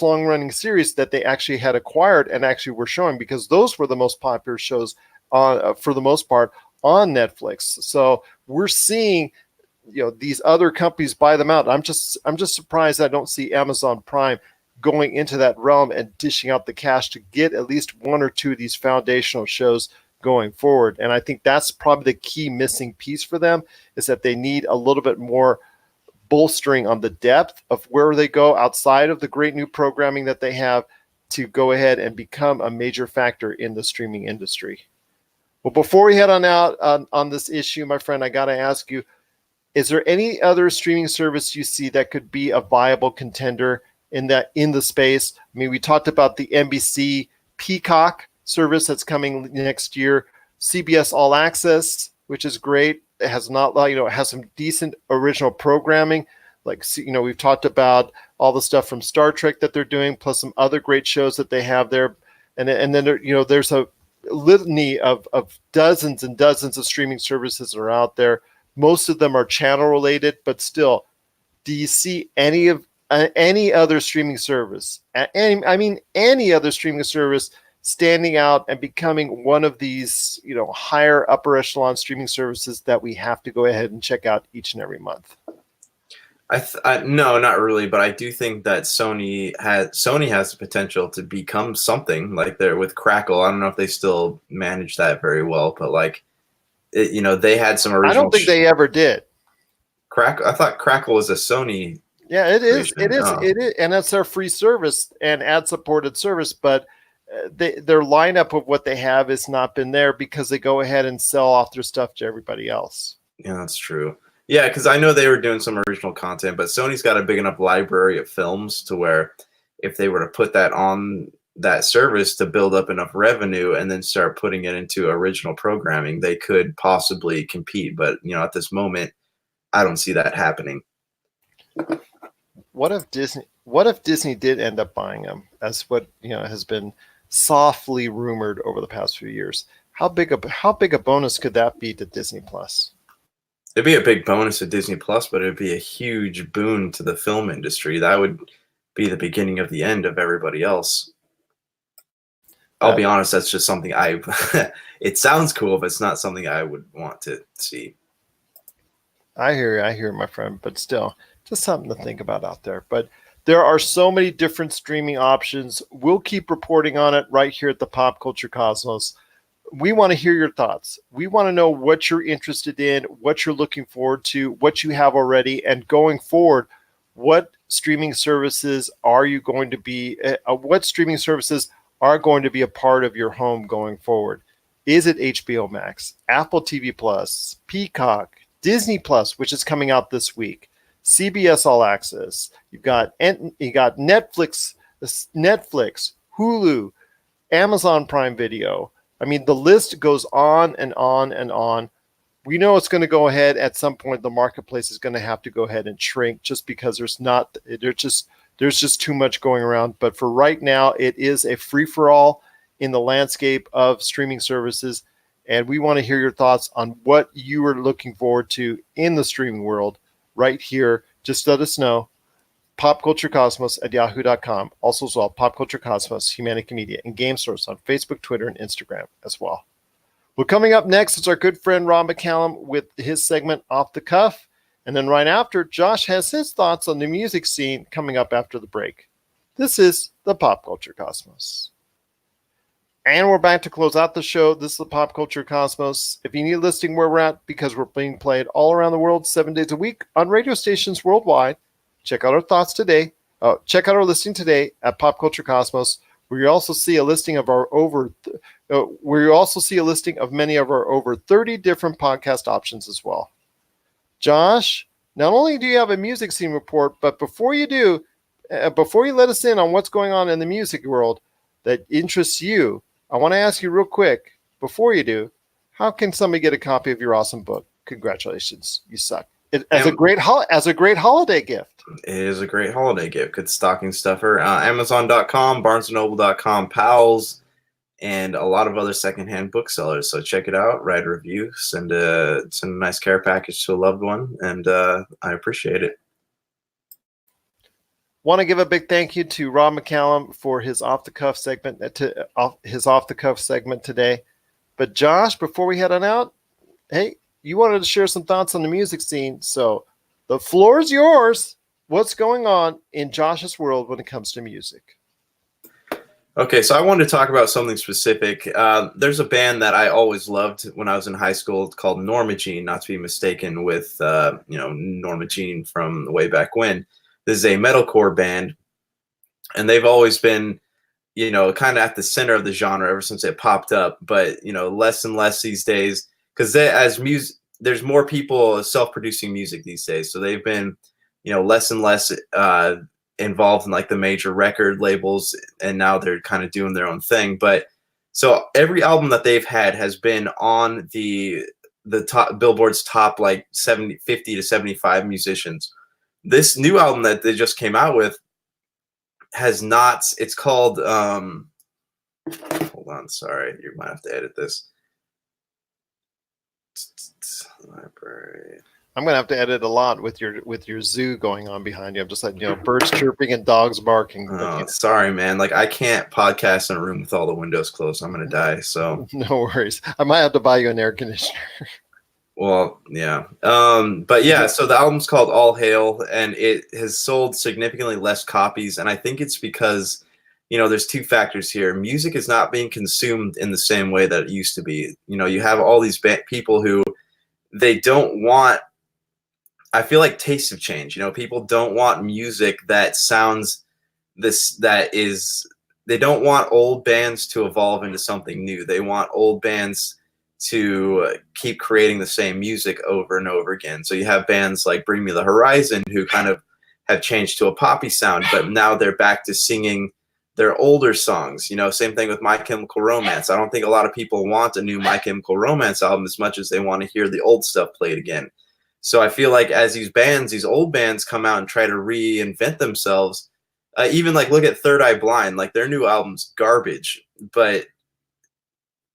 long-running series that they actually had acquired and actually were showing, because those were the most popular shows for the most part on Netflix. So we're seeing, these other companies buy them out. I'm just surprised I don't see Amazon Prime going into that realm and dishing out the cash to get at least one or two of these foundational shows going forward. And I think that's probably the key missing piece for them, is that they need a little bit more bolstering on the depth of where they go outside of the great new programming that they have to go ahead and become a major factor in the streaming industry. Well, before we head on out on this issue, my friend, I got to ask you, is there any other streaming service you see that could be a viable contender in the space? I mean, we talked about the NBC Peacock service that's coming next year, CBS All Access, which is great. It has it has some decent original programming. Like, we've talked about all the stuff from Star Trek that they're doing, plus some other great shows that they have there. And then there's a litany of dozens and dozens of streaming services that are out there. Most of them are channel related, but still, do you see any other streaming service, any other streaming service standing out and becoming one of these, higher upper echelon streaming services that we have to go ahead and check out each and every month? No, not really, but I do think that Sony has the potential to become something like there with Crackle. I don't know if they still manage that very well, but they had some original. I don't think they ever did. I thought Crackle was a Sony. Yeah, it is. It is, and that's their free service and ad-supported service. But their lineup of what they have has not been there because they go ahead and sell off their stuff to everybody else. Yeah, that's true. Yeah, because I know they were doing some original content, but Sony's got a big enough library of films to where if they were to put that on that service to build up enough revenue and then start putting it into original programming, they could possibly compete. But, at this moment, I don't see that happening. What if Disney did end up buying them, as what has been softly rumored over the past few years? How big a bonus could that be to Disney Plus? It'd be a big bonus to Disney Plus, but it'd be a huge boon to the film industry. That would be the beginning of the end of everybody else. I'll be honest, that's just something it sounds cool, but it's not something I would want to see. I hear you, my friend, but still, just something to think about out there. But there are so many different streaming options. We'll keep reporting on it right here at the Pop Culture Cosmos. We want to hear your thoughts. We want to know what you're interested in, what you're looking forward to, what you have already, and going forward, what streaming services are you going to be? What streaming services are going to be a part of your home going forward? Is it HBO Max, Apple TV Plus, Peacock, Disney Plus, which is coming out this week, CBS All Access? You got Netflix, Hulu, Amazon Prime Video. I mean, the list goes on and on and on. We know it's going to go ahead at some point. The marketplace is going to have to go ahead and shrink just because there's just too much going around. But for right now, it is a free-for-all in the landscape of streaming services. And we want to hear your thoughts on what you are looking forward to in the streaming world right here. Just let us know. popculturecosmos@yahoo.com. Also as well, Pop Culture Cosmos, Humanica Media, and Game Source on Facebook, Twitter, and Instagram as well. Well, coming up next is our good friend Ron McCallum with his segment Off the Cuff. And then right after, Josh has his thoughts on the music scene coming up after the break. This is the Pop Culture Cosmos. And we're back to close out the show. This is the Pop Culture Cosmos. If you need a listing where we're at, because we're being played all around the world 7 days a week on radio stations worldwide, check out our thoughts today. Check out our listing today at Pop Culture Cosmos, where you also see a listing of many of our over 30 different podcast options as well. Josh, not only do you have a music scene report, but before you do, before you let us in on what's going on in the music world that interests you, I want to ask you real quick, before you do, how can somebody get a copy of your awesome book? Congratulations, you suck. As a great holiday gift. It is a great holiday gift. Good stocking stuffer. Amazon.com, BarnesandNoble.com, Pals, and a lot of other secondhand booksellers. So check it out, write a review, send a nice care package to a loved one, and I appreciate it. Want to give a big thank you to Rob McCallum for his off the cuff segment today. But Josh, before we head on out, hey, you wanted to share some thoughts on the music scene, so the floor is yours. What's going on in Josh's world when it comes to music? Okay, so I wanted to talk about something specific. There's a band that I always loved when I was in high school called Norma Jean, not to be mistaken with Norma Jean from way back when. This is a metalcore band, and they've always been, kind of at the center of the genre ever since it popped up. But less and less these days, because there's more people self-producing music these days. So they've been, less and less involved in like the major record labels, and now they're kind of doing their own thing. But so every album that they've had has been on the top Billboard's top like 50 to 75 musicians. This new album that they just came out with has not. It's called hold on, sorry, you might have to edit this. Library. I'm gonna have to edit a lot with your zoo going on behind you. I'm just letting birds chirping and dogs barking. Oh, sorry, man. Like I can't podcast in a room with all the windows closed. I'm gonna die. So no worries. I might have to buy you an air conditioner. Well, yeah. But yeah, so the album's called All Hail, and it has sold significantly less copies. And I think it's because, there's two factors here. Music is not being consumed in the same way that it used to be. You have all these people who they don't want, I feel like tastes have changed. People don't want music that sounds they don't want old bands to evolve into something new. They want old bands to keep creating the same music over and over again. So you have bands like Bring Me the Horizon who kind of have changed to a poppy sound, but now they're back to singing their older songs. Same thing with My Chemical Romance. I don't think a lot of people want a new My Chemical Romance album as much as they want to hear the old stuff played again. So I feel like as these old bands come out and try to reinvent themselves, even like look at Third Eye Blind, like their new album's garbage, but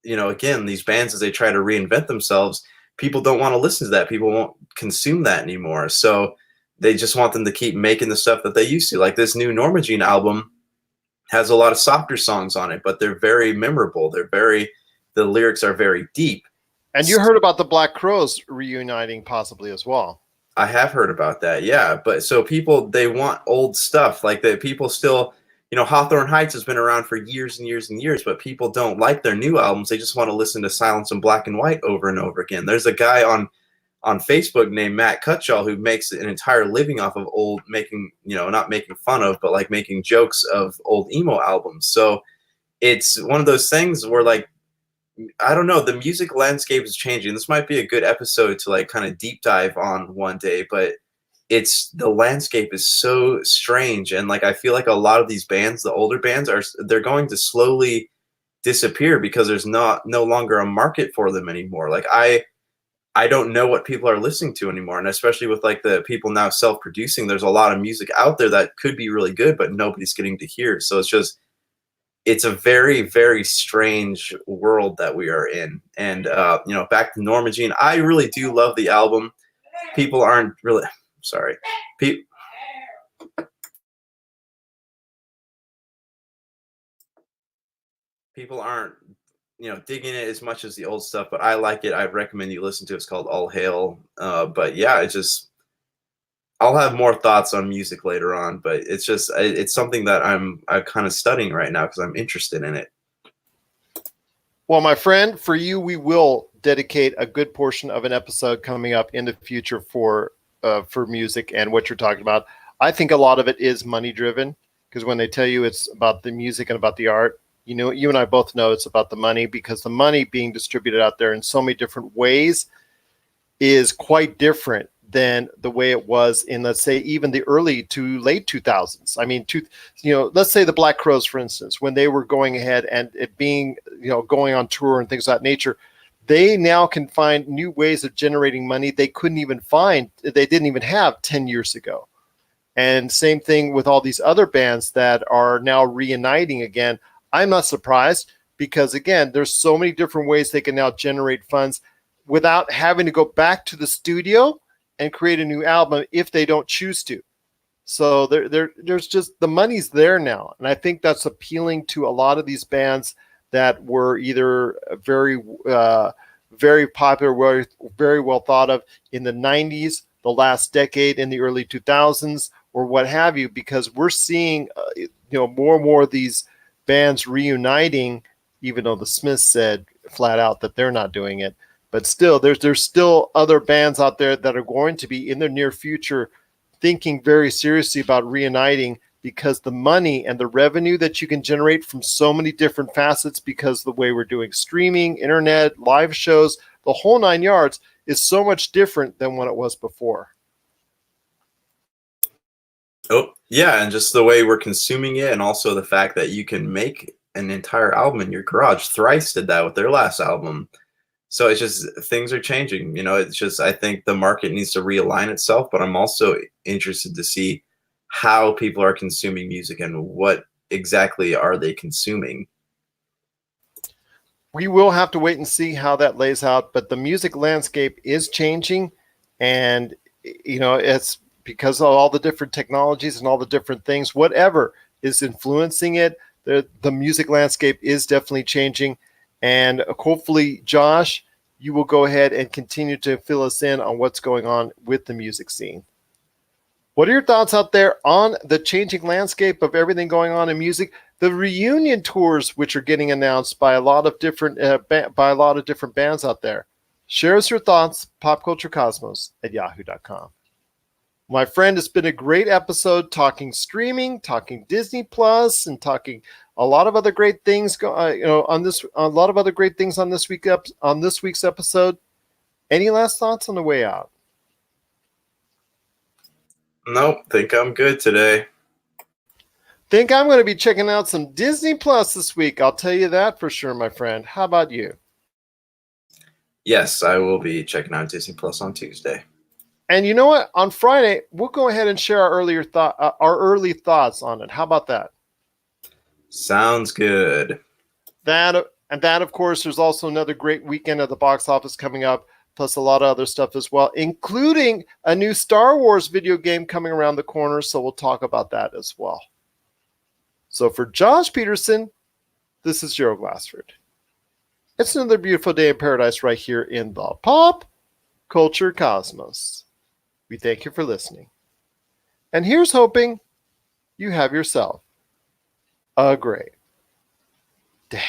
again, these bands, as they try to reinvent themselves, people don't want to listen to that. People won't consume that anymore. So they just want them to keep making the stuff that they used to. Like this new Norma Jean album has a lot of softer songs on it, but they're very memorable. The lyrics are very deep. And you heard about the Black Crowes reuniting possibly as well. I have heard about that. Yeah. But so people, they want old stuff. Like the people still, Hawthorne Heights has been around for years and years and years, but people don't like their new albums. They just want to listen to Silence in Black and White over and over again. There's a guy on Facebook named Matt Cutshall who makes an entire living off of old, not making fun of, but like making jokes of old emo albums. So it's one of those things where like, I don't know, the music landscape is changing. This might be a good episode to like kind of deep dive on one day, but the landscape is so strange. And like, I feel like a lot of these bands, the older bands they're going to slowly disappear because there's no longer a market for them anymore. Like I don't know what people are listening to anymore. And especially with like the people now self-producing, there's a lot of music out there that could be really good, but nobody's getting to hear. So it's a very, very strange world that we are in. And, back to Norma Jean, I really do love the album. People aren't really, sorry. People aren't, digging it as much as the old stuff, but I like it. I recommend you listen to it. It's called All Hail. But yeah, I'll have more thoughts on music later on, but it's something that I'm kind of studying right now because I'm interested in it. Well, my friend, for you, we will dedicate a good portion of an episode coming up in the future for music and what you're talking about. I think a lot of it is money driven because when they tell you it's about the music and about the art, you and I both know it's about the money because the money being distributed out there in so many different ways is quite different than the way it was in, let's say, even the early to late 2000s. I mean, let's say the Black Crowes, for instance, when they were going ahead and it being, going on tour and things of that nature, they now can find new ways of generating money they didn't even have 10 years ago. And same thing with all these other bands that are now reuniting again. I'm not surprised because, again, there's so many different ways they can now generate funds without having to go back to the studio and create a new album if they don't choose to. So there's just, the money's there now. And I think that's appealing to a lot of these bands that were either very, very popular, very well thought of in the 90s, the last decade, in the early 2000s, or what have you, because we're seeing, more and more of these bands reuniting, even though the Smiths said flat out that they're not doing it. But still, there's still other bands out there that are going to be in the near future thinking very seriously about reuniting, because the money and the revenue that you can generate from so many different facets, because the way we're doing streaming, internet, live shows, the whole 9 yards, is so much different than what it was before. Oh, yeah, and just the way we're consuming it, and also the fact that you can make an entire album in your garage. Thrice did that with their last album. So it's just, things are changing. It's just, I think the market needs to realign itself, but I'm also interested to see how people are consuming music and what exactly are they consuming. We will have to wait and see how that lays out, but the music landscape is changing, and it's because of all the different technologies and all the different things, whatever is influencing it, the music landscape is definitely changing. And hopefully, Josh, you will go ahead and continue to fill us in on what's going on with the music scene. What are your thoughts out there on the changing landscape of everything going on in music? The reunion tours, which are getting announced by a lot of different bands out there. Share us your thoughts, popculturecosmos@yahoo.com. My friend, it's been a great episode talking streaming, talking Disney Plus, and talking a lot of other great things. On this week's episode. Any last thoughts on the way out? Nope, think I'm good today. Think I'm going to be checking out some Disney Plus this week. I'll tell you that for sure, my friend. How about you? Yes, I will be checking out Disney Plus on Tuesday. And you know what? On Friday, we'll go ahead and share our early thoughts on it. How about that? Sounds good. That, of course, there's also another great weekend at the box office coming up, plus a lot of other stuff as well, including a new Star Wars video game coming around the corner. So we'll talk about that as well. So for Josh Peterson, this is Gerald Glassford. It's another beautiful day in paradise right here in the Pop Culture Cosmos. We thank you for listening. And here's hoping you have yourself a great day.